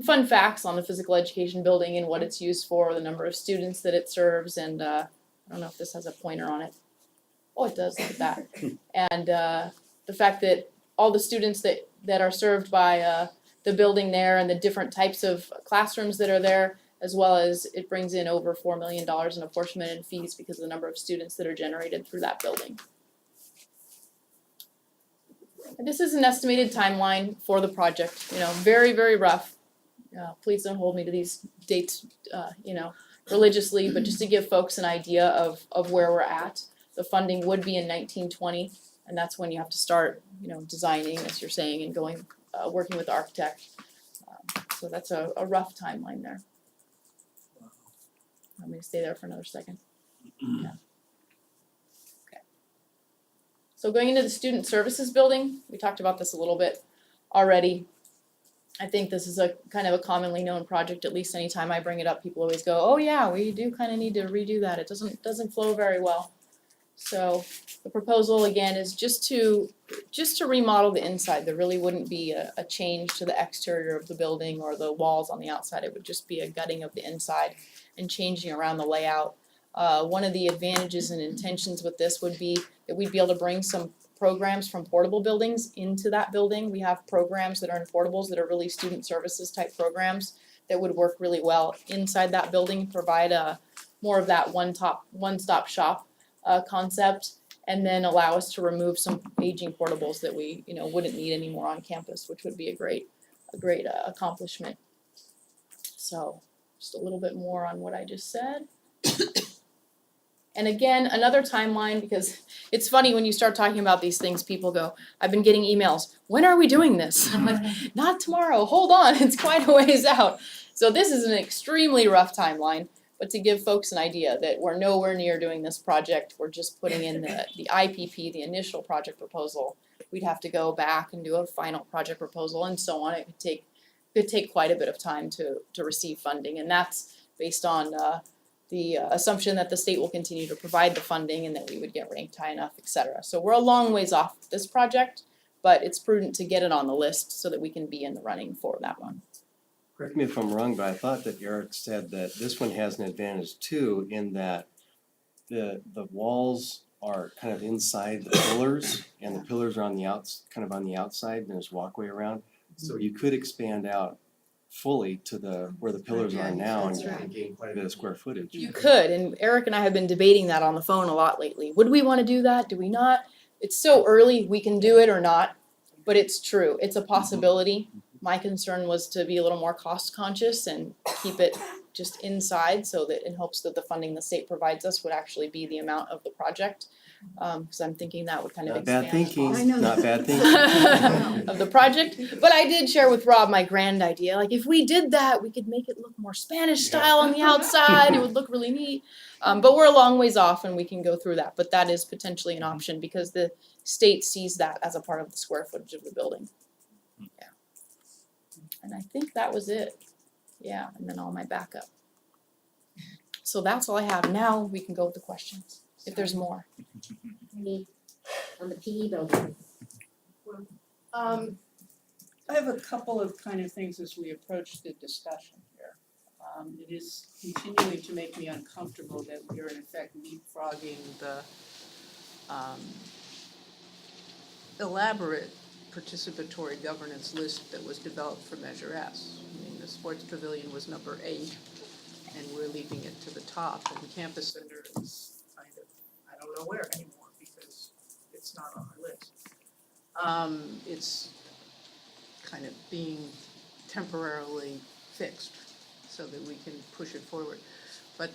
fun facts on the physical education building and what it's used for, the number of students that it serves, and I don't know if this has a pointer on it. Oh, it does, look at that. And the fact that all the students that are served by the building there and the different types of classrooms that are there, as well as it brings in over $4 million in apportionment and fees because of the number of students that are generated through that building. And this is an estimated timeline for the project, very, very rough. Please don't hold me to these dates, religiously, but just to give folks an idea of where we're at. The funding would be in 1920, and that's when you have to start, designing, as you're saying, and going, working with the architect. So that's a rough timeline there. Want me to stay there for another second? Yeah. Okay. So going into the student services building, we talked about this a little bit already. I think this is a kind of a commonly known project, at least anytime I bring it up, people always go, oh yeah, we do kind of need to redo that, it doesn't flow very well. So the proposal again is just to remodel the inside. There really wouldn't be a change to the exterior of the building or the walls on the outside. It would just be a gutting of the inside and changing around the layout. One of the advantages and intentions with this would be that we'd be able to bring some programs from portable buildings into that building. We have programs that are in portables that are really student services type programs that would work really well inside that building, provide more of that one-stop shop concept, and then allow us to remove some aging portables that we wouldn't need anymore on campus, which would be a great accomplishment. So just a little bit more on what I just said. And again, another timeline, because it's funny when you start talking about these things, people go, I've been getting emails, when are we doing this? I'm like, not tomorrow, hold on, it's quite a ways out. So this is an extremely rough timeline, but to give folks an idea that we're nowhere near doing this project, we're just putting in the IPP, the initial project proposal. We'd have to go back and do a final project proposal and so on. It could take quite a bit of time to receive funding, and that's based on the assumption that the state will continue to provide the funding and that we would get ranked high enough, et cetera. So we're a long ways off this project, but it's prudent to get it on the list so that we can be in the running for that one. Correct me if I'm wrong, but I thought that Eric said that this one has an advantage too, in that the walls are kind of inside the pillars, and the pillars are on the kind of on the outside, and there's walkway around. So you could expand out fully to where the pillars are now and gain quite a bit of square footage. You could, and Eric and I have been debating that on the phone a lot lately. Would we want to do that? Do we not? It's so early, we can do it or not, but it's true. It's a possibility. My concern was to be a little more cost conscious and keep it just inside so that in hopes that the funding the state provides us would actually be the amount of the project. Because I'm thinking that would kind of Not bad expand thinking, not bad thinking. of the project. But I did share with Rob my grand idea, like if we did that, we could make it look more Spanish style on the outside, it would look really neat. But we're a long ways off and we can go through that, but that is potentially an option because the state sees that as a part of the square footage of the building. Yeah. And I think that was it. Yeah, and then all my backup. So that's all I have. Now we can go with the questions, if there's more. Any on the PE building? I have a couple of kind of things as we approach the discussion here. It is continuing to make me uncomfortable that we are in effect leapfrogging the elaborate participatory governance list that was developed for Measure S. I mean, the sports pavilion was number 8, and we're leaving it to the top, and the campus center is kind of, I don't know where anymore because it's not on our list. It's kind of being temporarily fixed so that we can push it forward. But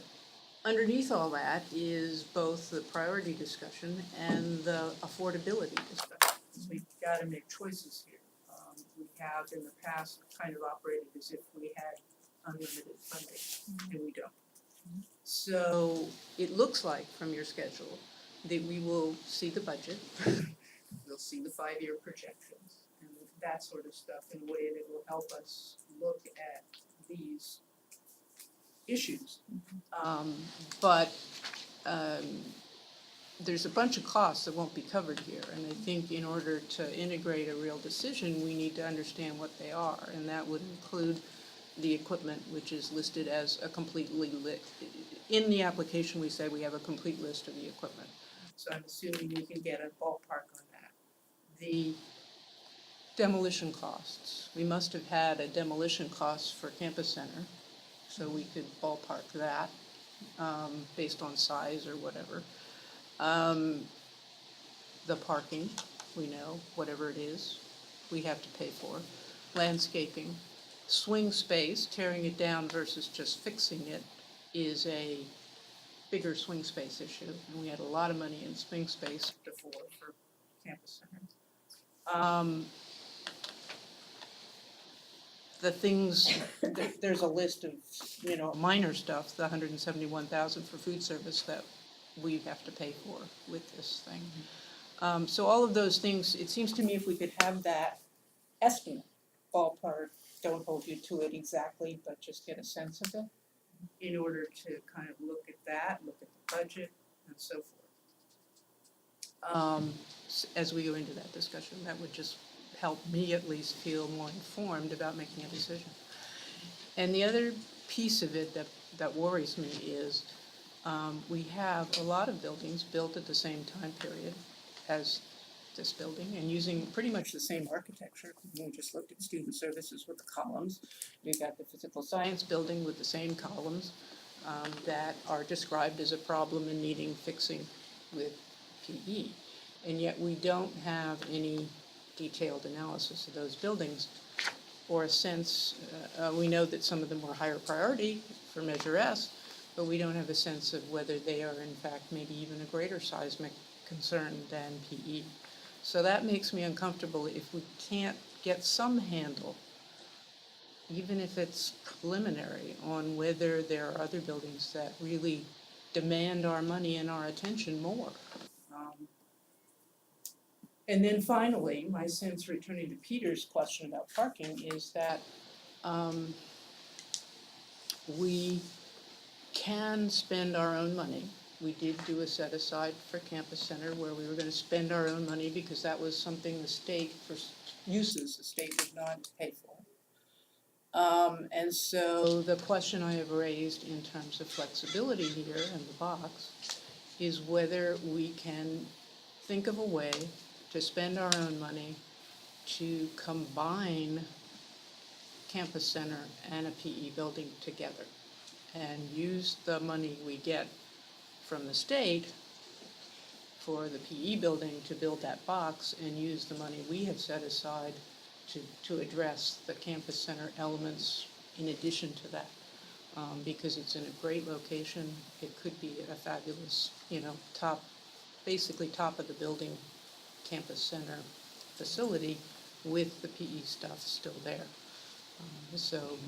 underneath all that is both the priority discussion and the affordability discussion. We've got to make choices here. We have in the past kind of operated as if we had unlimited funding, and we don't. So it looks like from your schedule that we will see the budget, we'll see the 5-year projections, and that sort of stuff in a way that will help us look at these issues. But there's a bunch of costs that won't be covered here, and I think in order to integrate a real decision, we need to understand what they are, and that would include the equipment, which is listed as a completely in the application we say we have a complete list of the equipment. So I'm assuming we can get a ballpark on that. The demolition costs, we must have had a demolition cost for campus center, so we could ballpark that based on size or whatever. The parking, we know, whatever it is, we have to pay for. Landscaping, swing space, tearing it down versus just fixing it is a bigger swing space issue. And we had a lot of money in swing space before for campus center. The things, there's a list of, minor stuff, the $171,000 for food service that we have to pay for with this thing. So all of those things, it seems to me if we could have that estimate, ballpark, don't hold you to it exactly, but just get a sense of it in order to kind of look at that, look at the budget and so forth. As we go into that discussion, that would just help me at least feel more informed about making a decision. And the other piece of it that worries me is we have a lot of buildings built at the same time period as this building and using pretty much the same architecture. We just looked at student services with the columns. We've got the physical science building with the same columns that are described as a problem and needing fixing with PE. And yet we don't have any detailed analysis of those buildings or a sense, we know that some of them were higher priority for Measure S, but we don't have a sense of whether they are in fact maybe even a greater seismic concern than PE. So that makes me uncomfortable if we can't get some handle, even if it's preliminary, on whether there are other buildings that really demand our money and our attention more. And then finally, my sense, returning to Peter's question about parking, is that we can spend our own money. We did do a set aside for Campus Center where we were gonna spend our own money because that was something the state, for uses the state did not pay for. And so the question I have raised in terms of flexibility here in the box is whether we can think of a way to spend our own money to combine Campus Center and a PE building together and use the money we get from the state for the PE building to build that box and use the money we have set aside to address the Campus Center elements in addition to that. Because it's in a great location, it could be a fabulous, basically top of the building Campus Center facility with the PE stuff still there. So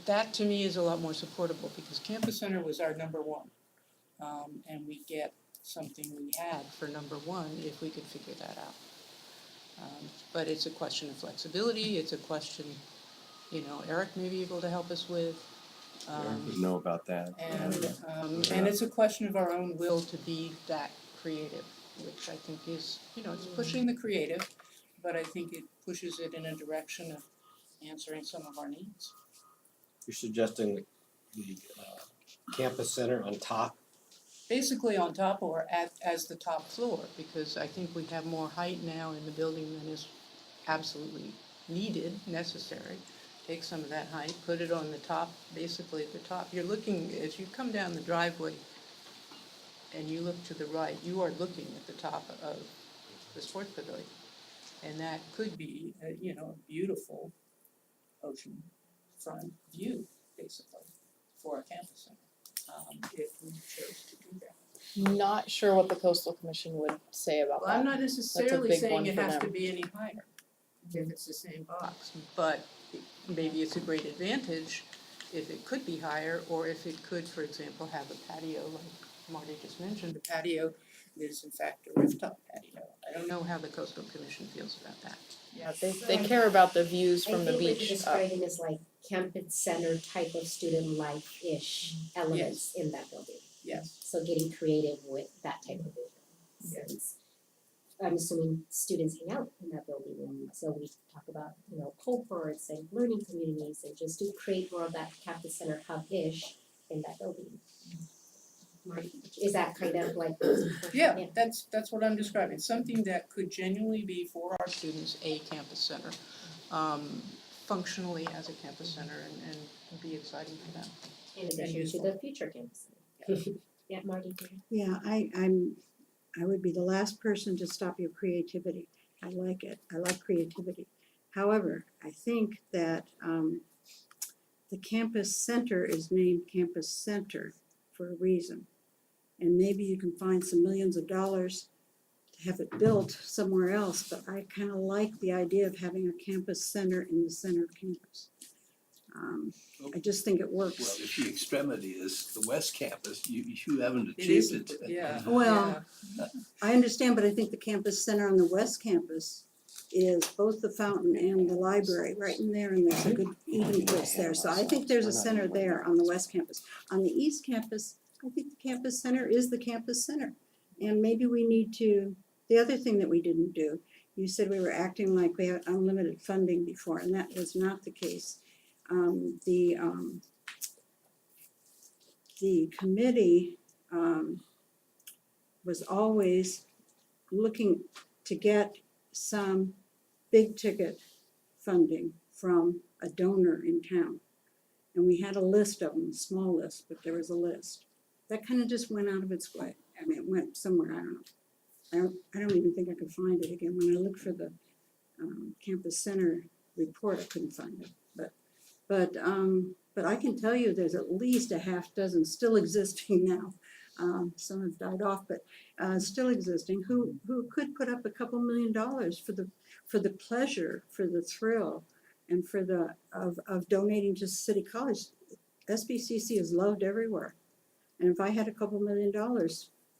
that to me is a lot more supportable because Campus Center was our number one. And we get something we had for number one if we could figure that out. But it's a question of flexibility, it's a question, Eric may be able to help us with. Eric would know about that. And it's a question of our own will to be that creative, which I think is, it's pushing the creative, but I think it pushes it in a direction of answering some of our needs. You're suggesting the Campus Center on top? Basically on top or as the top floor, because I think we have more height now in the building than is absolutely needed, necessary. Take some of that height, put it on the top, basically at the top. You're looking, as you come down the driveway and you look to the right, you are looking at the top of the sports pavilion. And that could be, a beautiful ocean front view, basically, for a campus center, if we chose to do that. Not sure what the coastal commission would say about Well, that. I'm not necessarily big saying one it for has to them. be any higher, if it's the same box, but maybe it's a great advantage if it could be higher, or if it could, for example, have a patio, like Marty just mentioned, a patio is in fact a rooftop patio. I don't know how the coastal commission feels about that. Yeah, they care about the views from the I think what beach you're up. describing is like campus center type of student life-ish elements in that building. Yes. So getting creative with that type of building. Since I'm assuming students hang out in that building, and so we talk about, cohorts and learning communities and just to create more of that campus center hub-ish in that building. Marty, is that kind of like? Yeah, that's what I'm describing, something that could genuinely be for our students a campus center, functionally as a campus center and be exciting for them. In addition to the future campus. Yeah, Marty. Yeah, I would be the last person to stop your creativity. I like it. I like creativity. However, I think that the campus center is named Campus Center for a reason. And maybe you can find some millions of dollars to have it built somewhere else, but I kind of like the idea of having a campus center in the center of campus. I just think it Well, works. if the extremity is the west campus, you haven't It achieved isn't, it. yeah. Well, I understand, but I think the campus center on the west campus is both the fountain and the library right in there, and there's a good even place there. So I think there's a center there on the west campus. On the east campus, I think the campus center is the campus center. And maybe we need to, the other thing that we didn't do, you said we were acting like we had unlimited funding before, and that was not the case. The committee was always looking to get some big ticket funding from a donor in town. And we had a list of them, a small list, but there was a list. That kind of just went out of its way. I mean, it went somewhere, I don't know. I don't even think I could find it again. When I looked for the campus center report, I couldn't find it. But I can tell you there's at least a half dozen still existing now. Some have died off, but still existing, who could put up a couple $1 million for the pleasure, for the thrill, and for the of donating to City College. SBCC is loved everywhere. And if I had a couple $1 million,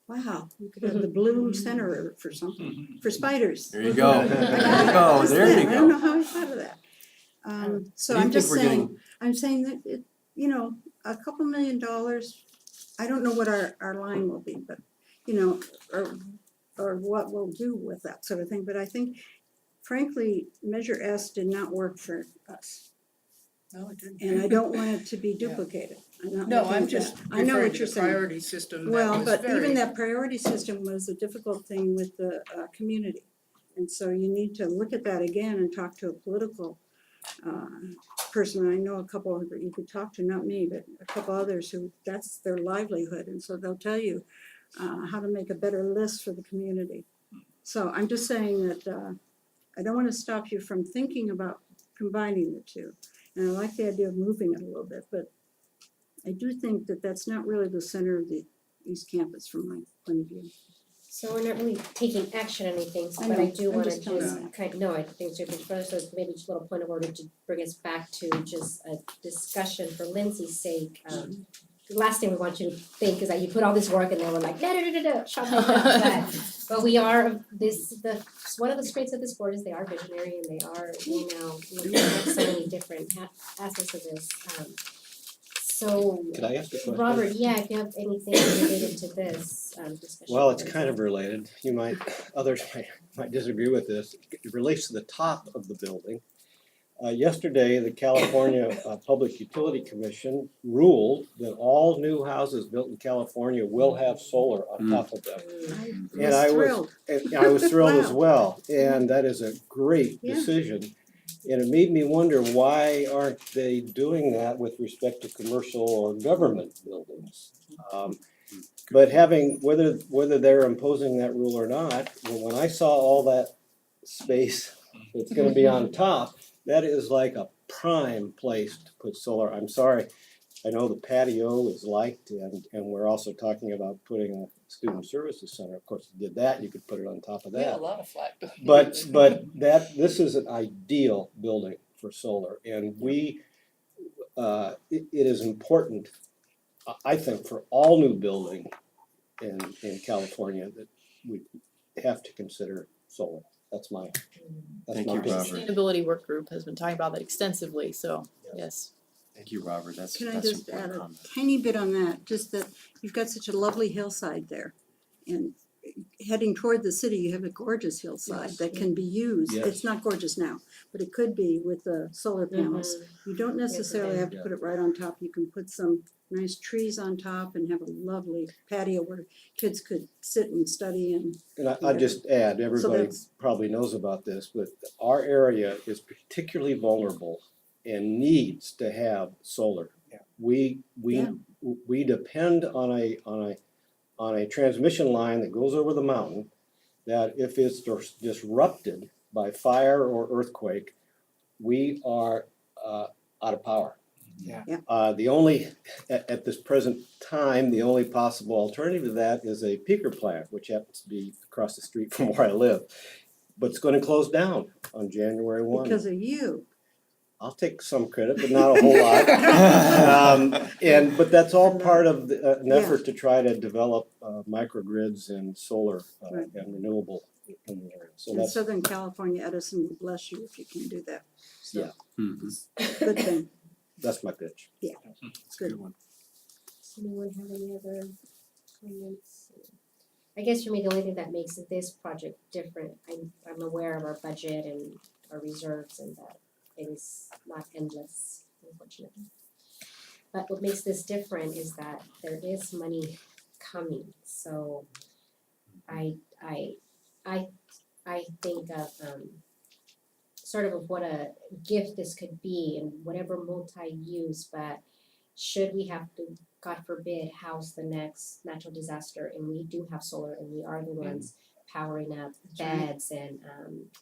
wow, you could have the Bloom Center for something, for spiders. There you go. I There got you it. go. Just There then. you I don't go. know how I thought of that. So What do you I'm think just we're saying, getting? I'm saying that it, you know, a couple $1 million, I don't know what our line will be, but, you know, or what we'll do with that sort of thing, but I think frankly, Measure S did not work for us. No, it didn't. And I don't want it to be duplicated. I'm not No, looking I'm at just that. I know referring what to you're the saying. priority system that Well, was but very. even that priority system was a difficult thing with the community. And so you need to look at that again and talk to a political person. I know a couple that you could talk to, not me, but a couple others who that's their livelihood. And so they'll tell you how to make a better list for the community. So I'm just saying that I don't want to stop you from thinking about combining the two. And I like the idea of moving it a little bit, but I do think that that's not really the center of the East Campus from my point of view. So we're not really taking action on anything, I but I know, do I'm wanna just telling just you. no, I think it's just further, so maybe just a little point of order to bring us back to just a discussion for Lindsay's sake. The last thing we want you to think is that you put all this work and then we're like, no, shut up. But we are, one of the strengths of this board is they are visionary and they are, you know, looking at so many different aspects of this. So, Could I ask a question? Robert, yeah, if you have anything related to this discussion. Well, it's kind of related. Others might disagree with this. It relates to the top of the building. Yesterday, the California Public Utility Commission ruled that all new houses built in California will have solar on top of them. And I was thrilled as Wow. well, and that is a great Yeah. decision. And it made me wonder, why aren't they doing that with respect to commercial or government buildings? But whether they're imposing that rule or not, when I saw all that space that's gonna be on top, that is like a prime place to put solar. I'm sorry, I know the patio is liked, and we're also talking about putting a student services center. Of course, if you did that, you could put it on top of that. Yeah, a lot of flat. But this is an ideal building for solar, and it is important, I think, for all new building in California, that we have to consider solar. That's my Thank you, opinion. Robert. Sustainability work group has been talking about that extensively, so, yes. Thank you, Robert. That's Can I that's just add important a comment. tiny bit on that, just that you've got such a lovely hillside there. And heading toward the city, you have a gorgeous hillside that can be used. Yes. It's not gorgeous now, but it could be with the solar panels. You don't necessarily have to put it right on top. You can put some nice trees on top and have a lovely patio where kids could sit and study and. And I'll just add, everybody that's- probably knows about this, but our area is particularly vulnerable and needs to have solar. We depend on a transmission line that goes over the mountain, that if it's disrupted by fire or earthquake, we are out of power. The only, at this present time, the only possible alternative to that is a peaker plant, which happens to be across the street from where I live. But it's gonna close down on January 1. Because of you. I'll take some credit, but not a whole lot. But that's all part of an effort to try to develop microgrids and solar Right. and renewable in the area. So In that's, Southern California, Edison will bless you if you can do that. So, yeah, good thing. that's my pitch. Yeah, It's a good one. Does anyone have any other comments? I guess for me, the only thing that makes this project different, I'm aware of our budget and our reserves and that it is not endless, unfortunately. But what makes this different is that there is money coming, so I think of sort of what a gift this could be and whatever multi-use, but should we have to, God forbid, house the next natural disaster, and we do have solar and we are the ones powering up beds and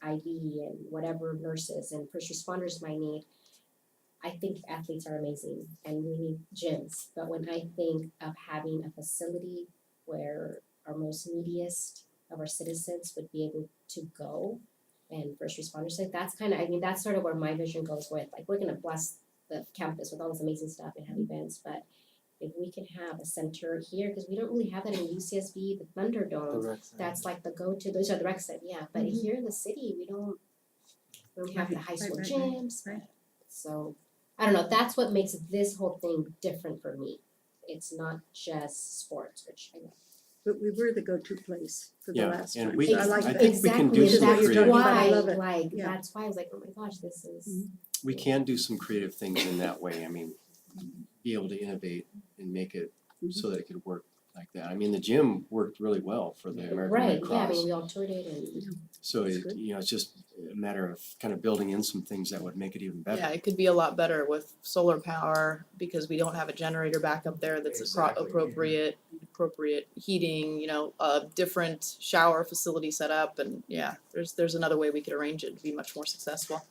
IV and whatever nurses and first responders might need. I think athletes are amazing and we need gyms, but when I think of having a facility where our most neediest of our citizens would be able to go and first responders, like that's kind of, I mean, that's sort of where my vision goes with, like, we're gonna bless the campus with all this amazing stuff and have events, but if we can have a center here, because we don't really have that in UCSB, the Thunderdome, that's like the go-to, those are the rec center, yeah, but here in the city, we don't have the high school gyms, so, I don't know, that's what makes this whole thing different for me. It's not just sports, which I know. But we were the go-to place for the Yeah, last and time. we- So I like I that. think we can do some That's creative- why I Why, love it. like, Yeah. that's why I was like, oh my gosh, this is. We can do some creative things in that way. I mean, be able to innovate and make it so that it could work like that. I mean, the gym worked really well for the American Right, Red yeah, I Cross. mean, we all toured it and. So That's it, good. you know, it's just a matter of kind of building in some things that would make it even better. Yeah, it could be a lot better with solar power because we don't have a generator back up there that's appropriate heating, you know, a different shower facility set up and yeah, there's another way we could arrange it to be much more successful.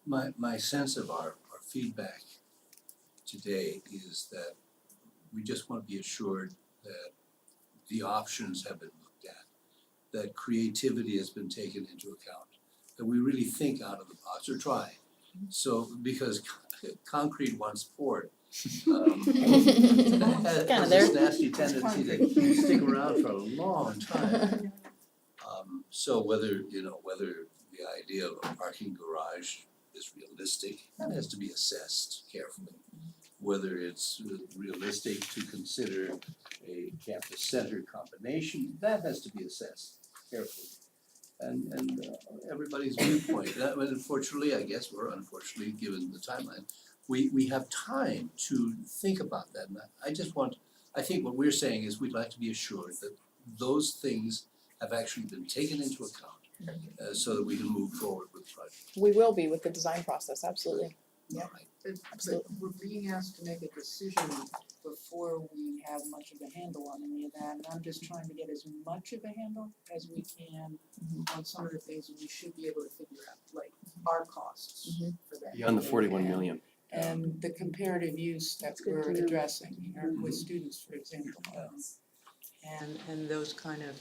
My sense of our feedback today is that we just want to be assured that the options have been looked at, that creativity has been taken into account, that we really think out of the box or try. So, because concrete once poured, has Kinda there. this nasty tendency to stick around for a long time. So whether the idea of a parking garage is realistic, that has to be assessed carefully. Whether it's realistic to consider a campus center combination, that has to be assessed carefully. And everybody's viewpoint, that unfortunately, I guess, or unfortunately, given the timeline, we have time to think about that. And I think what we're saying is we'd like to be assured that those things have actually been taken into account so that we can move forward with the project. We will be with the design process, absolutely. Yeah, but we're being asked to make a decision before we have much of a handle on any of that, and I'm just trying to get as much of a handle as we can on some of the things that we should be able to figure out, like our costs for that. Beyond the 41 million. And the comparative use that good we're to know. addressing, you know, with students, for example. And those kind of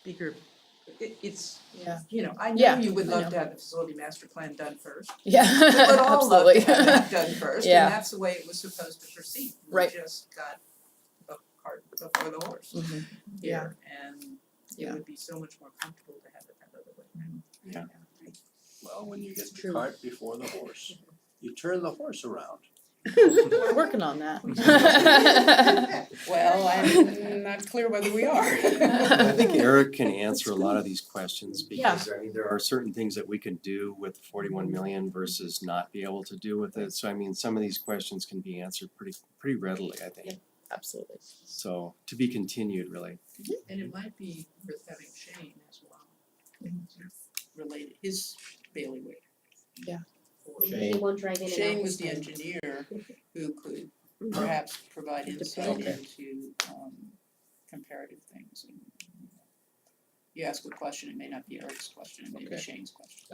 bigger, it's, Yeah. you know, I know Yeah, you would I love know. to have the facility master plan done first. Yeah, We would all love absolutely. to have that done first, Yeah. and that's the way it was supposed to proceed. Right. We just got the cart before the horse Mhm. here, and it Yeah. would be so much more comfortable to have it that other way. Yeah. Well, when you get the cart before the horse, you turn the horse around. We're working on that. Well, I'm not clear whether we are. I think Eric can answer a lot of these questions because I mean, there are certain things that we can do with the 41 million versus not be able to do with it. So I mean, some of these questions can be answered pretty readily, I think. Absolutely. So to be continued, really. And it might be worth having Shane as well. Related, his bailiwick. Yeah. He won't drive in and out. Shane this was the time. engineer who could perhaps provide insight Okay. into comparative things. And you ask a question, it may not be Eric's question, it may be Okay. Shane's question.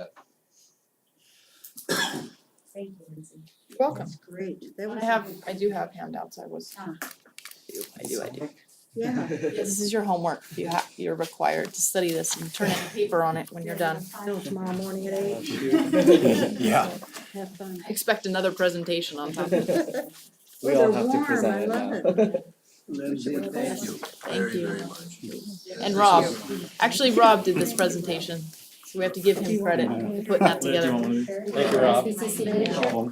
Thank you, Lindsay. You're welcome. That's great. That was. I do have handouts, I do. Yeah. This is your homework. You're required to study this and turn in a paper on it when you're done. No, tomorrow morning at 8. Yeah. Have fun. Expect another presentation on top of it. We Oh, all they're have to warm, present I it love now. it. Lindsay, thank you very, you. very much. And Rob, actually Rob did this presentation, so we have to give him credit for putting that together. Thank you, Rob.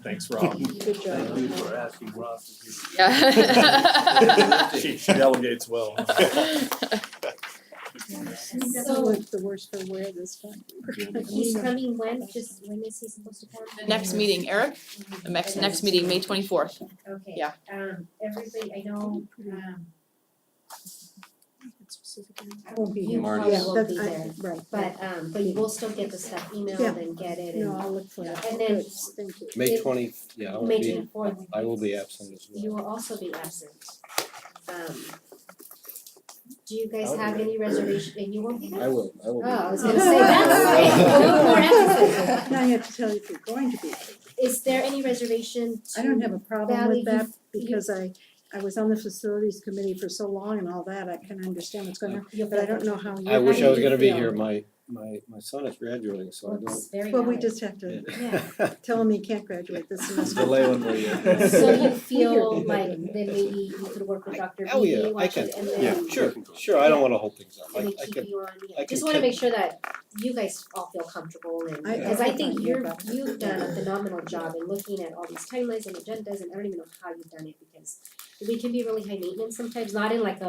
Thanks, Rob. Good job. Thank you for asking Rob to do it. Yeah. She delegates well. So what's the worst for wear this time? He's coming when, just when is he supposed to come? The next meeting, Eric, the next meeting, May 24th. Okay. Yeah. Everybody, I know, I won't be you here. probably Yeah, won't that's, be I, there, right. but you will still get the stuff Yeah. emailed and get it No, and I'll look for it. And then- Good, thank you. May 20, yeah, I will May be, 24th. I will be absent as well. You will also be absent. Do you guys I'll be have there. any reservation, and you won't be there? I will. Oh, I was gonna say, that's right, no more emphasis. Now you have to tell you if you're going to be. Is there any reservation to? I don't have a problem Valley, with that you- because I was on the facilities committee for so long and all that, I can understand what's going on, You'll but I feel don't know how you. I wish how I was you gonna be feel. here. My son is graduating, so I don't. It's very Well, we valid. just have to Yeah. tell him he can't graduate this semester. Delay one more year. So you feel like then maybe you could work with Dr. Oh, yeah, Beebe, I watch can. it, and then. Yeah, Sure, sure, I don't wanna hold things up. And I then keep can, you on, I yeah, can just wanna cut- make sure that you guys all feel comfortable and, because I think you've done a phenomenal job in looking at all these timelines and agendas, and I don't even know how you've done it, because we can be really high maintenance sometimes, not in like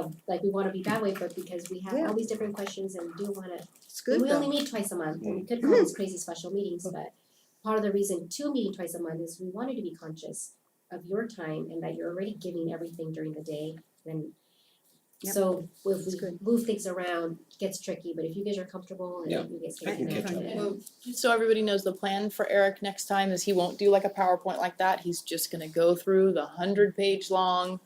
we wanna be that way, but because we have Yeah. all these different questions and do wanna, It's good we only though. meet twice a month, and we could call these crazy special meetings, but part of the reason to meeting twice a month is we wanted to be conscious of your time and that you're already giving everything during the day, and Yep. so if That's we good. move things around, it gets tricky, but if you guys are comfortable and Yeah. you guys I can can catch up. Well, just so everybody knows, the plan for Eric next time is he won't do like a PowerPoint like that. He's just gonna go through the 100-page long,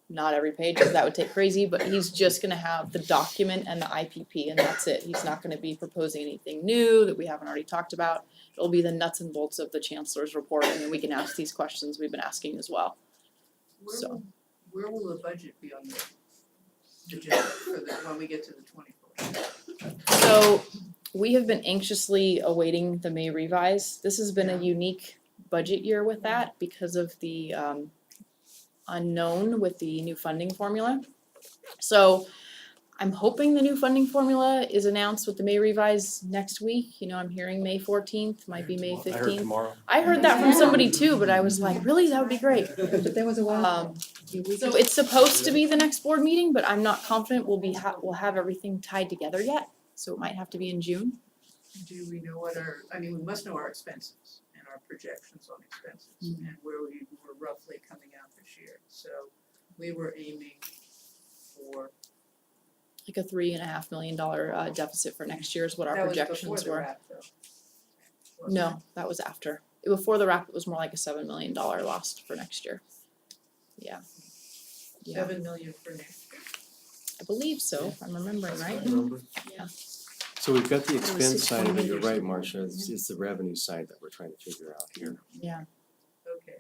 not every page, because that would take crazy, but he's just gonna have the document and the IPP, and that's it. He's not gonna be proposing anything new that we haven't already talked about. It'll be the nuts and bolts of the chancellor's report, and then we can ask these questions we've been asking as well. So. Where will the budget be on the agenda for when we get to the 24th? So we have been anxiously awaiting the May revise. This has been a unique budget year with that because of the unknown with the new funding formula. So I'm hoping the new funding formula is announced with the May revise next week. You know, I'm hearing May 14th, might be May 15th. I heard tomorrow. I heard that from somebody too, but I was like, really, that would be great. But there was a while. So it's supposed to be the next board meeting, but I'm not confident we'll have everything tied together yet. So it might have to be in June. Do we know what we must know our expenses and our projections on expenses and where we were roughly coming out this year. So we were aiming for. Like a $3.5 million deficit for next year is what our projections That was before were. the wrap though. wasn't No, that was after. Before the wrap, it was more like a $7 million loss for next year. Yeah. it? Yeah, 7 million for next year. I believe so, if I'm remembering right. Yeah. So we've got the expense six side of it, point you're eight. right, Marcia, it's the revenue side that we're trying to figure out here. Yeah. Okay.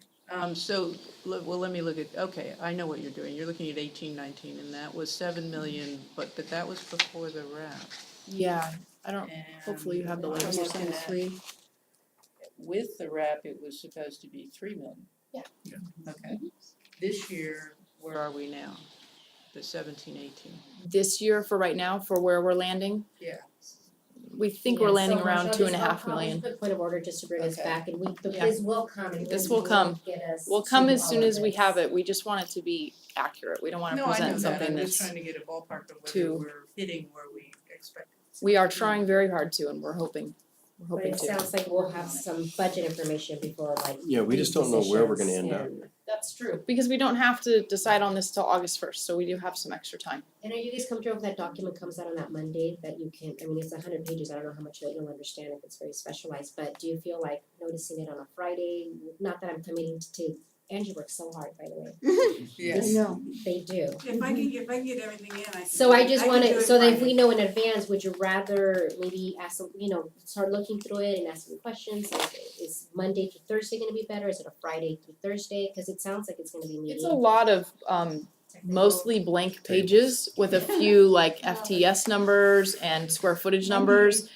So, let me look at, okay, I know what you're doing. You're looking at 18-19 and that was 7 million, but that was before the wrap. Yeah, I don't, hopefully you have the And latest. I'm looking at- With the wrap, it was supposed to be 3 million. Yeah. Okay. This year, where are we now? The 17-18. This year for right now, for where we're landing, Yeah. we think we're landing around 2.5 million. Quick point of order just to bring us Okay. back, and Yeah. this will come, and This Lindsay will come. get us Will come to as all soon of as we this. have it. We just want it to be accurate. We don't wanna No, I know present that. something I'm just that's, trying to get a ballpark of whether too- we're hitting where we expected. we are trying very hard to, and we're hoping But to. it sounds like we'll have some budget information before like. Yeah, we just don't know where we're gonna end up. decisions, That's true. Because we don't have to decide on this till August 1st, so we do have some extra time. And are you guys comfortable if that document comes out on that Monday, that you can, I mean, it's 100 pages, I don't know how much you'll understand if it's very specialized, but do you feel like noticing it on a Friday? Not that I'm committing to, Angie works so hard, by the way. Yes. No. They do. If I can get everything in, I can. So I just can wanna, do it so that if Friday. we know in advance, would you rather maybe ask some, start looking through it and ask some questions, like is Monday through Thursday gonna be better, is it a Friday through Thursday, cause it sounds like it's gonna be meeting. It's a lot of mostly blank pages with a few like FTS numbers and square footage numbers.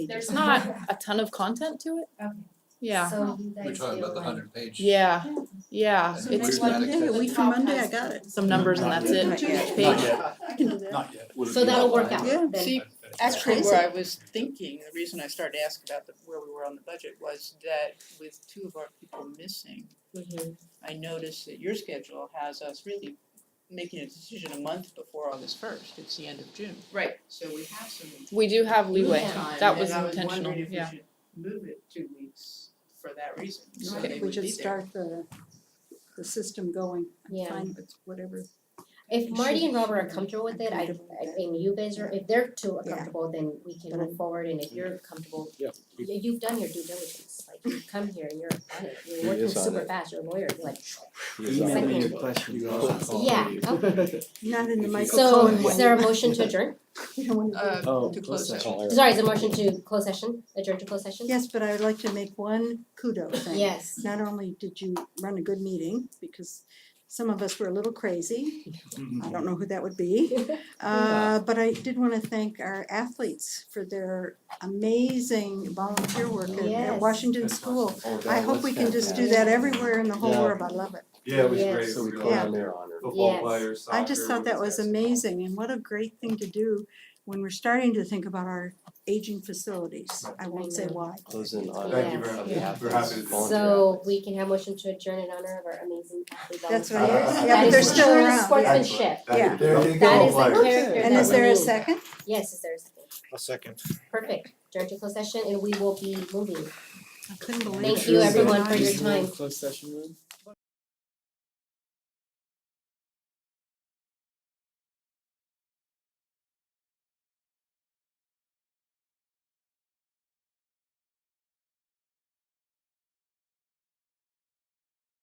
There's not a ton of content to it. Okay. Yeah, So you guys We're talking feel about the like- 100-page. yeah, yeah, So it's next like Monday, a week from Monday, I got it. some numbers and that's it, Not each yet. page. Not yet. I can do that. Not yet. So that'll work out Yeah. then. See, That's actually, crazy. where I was thinking, the reason I started to ask about where we were on the budget was that with two of our people missing, I noticed that your schedule has us really making a decision a month before August first. It's the end of June. Right. So we have some We do have leeway, time, that was and I was intentional, wondering if we yeah. should move it 2 weeks for that reason, so I they think we would should be there. start the system going. I'm Yeah. fine with whatever. If You Marty should- and Robert are comfortable with it, and you guys are, if they're too Yeah. comfortable, then we can move forward, and if you're comfortable, Yeah. you've done your due diligence, like you come here and you're on it, He you're working is on super it. fast, you're a lawyer, you're like. Email me your Second. questions. Yeah, okay. Not in the Michael So Cohen way. is there a motion to adjourn? You don't wanna do- Oh, To close close session. session. Sorry, is there a motion to close session, adjourn to close session? Yes, but I would like to make one kudos thing. Yes. Not only did you run a good meeting, because some of us were a little crazy, I don't know who that would be. But I did wanna thank our athletes for their amazing volunteer work at Yes. Washington School. Oh, I that hope was we can just do fantastic. that everywhere in the whole Yeah. world, I love it. Yeah, it was Yes. great. So we It was call Yeah. on their honor. Football Yes. players, I just soccer, thought that was women's amazing, and what a great thing to do when we're starting to think about our aging facilities. I won't say why. Close in on Thank you very on much. behalf We're of happy to do volunteer So athletes. we can have motion to adjourn in honor of our amazing athletes. That's volunteers. right. Yeah, That but they're is still true around. sportsmanship. Yeah. There you That go, is the players. character And that is there a we need. second? Yes, is there a second? A second. Perfect. Adjourn to closed session and we will be moving. I couldn't believe it. Thank you everyone for your Is there a time. Closed session room?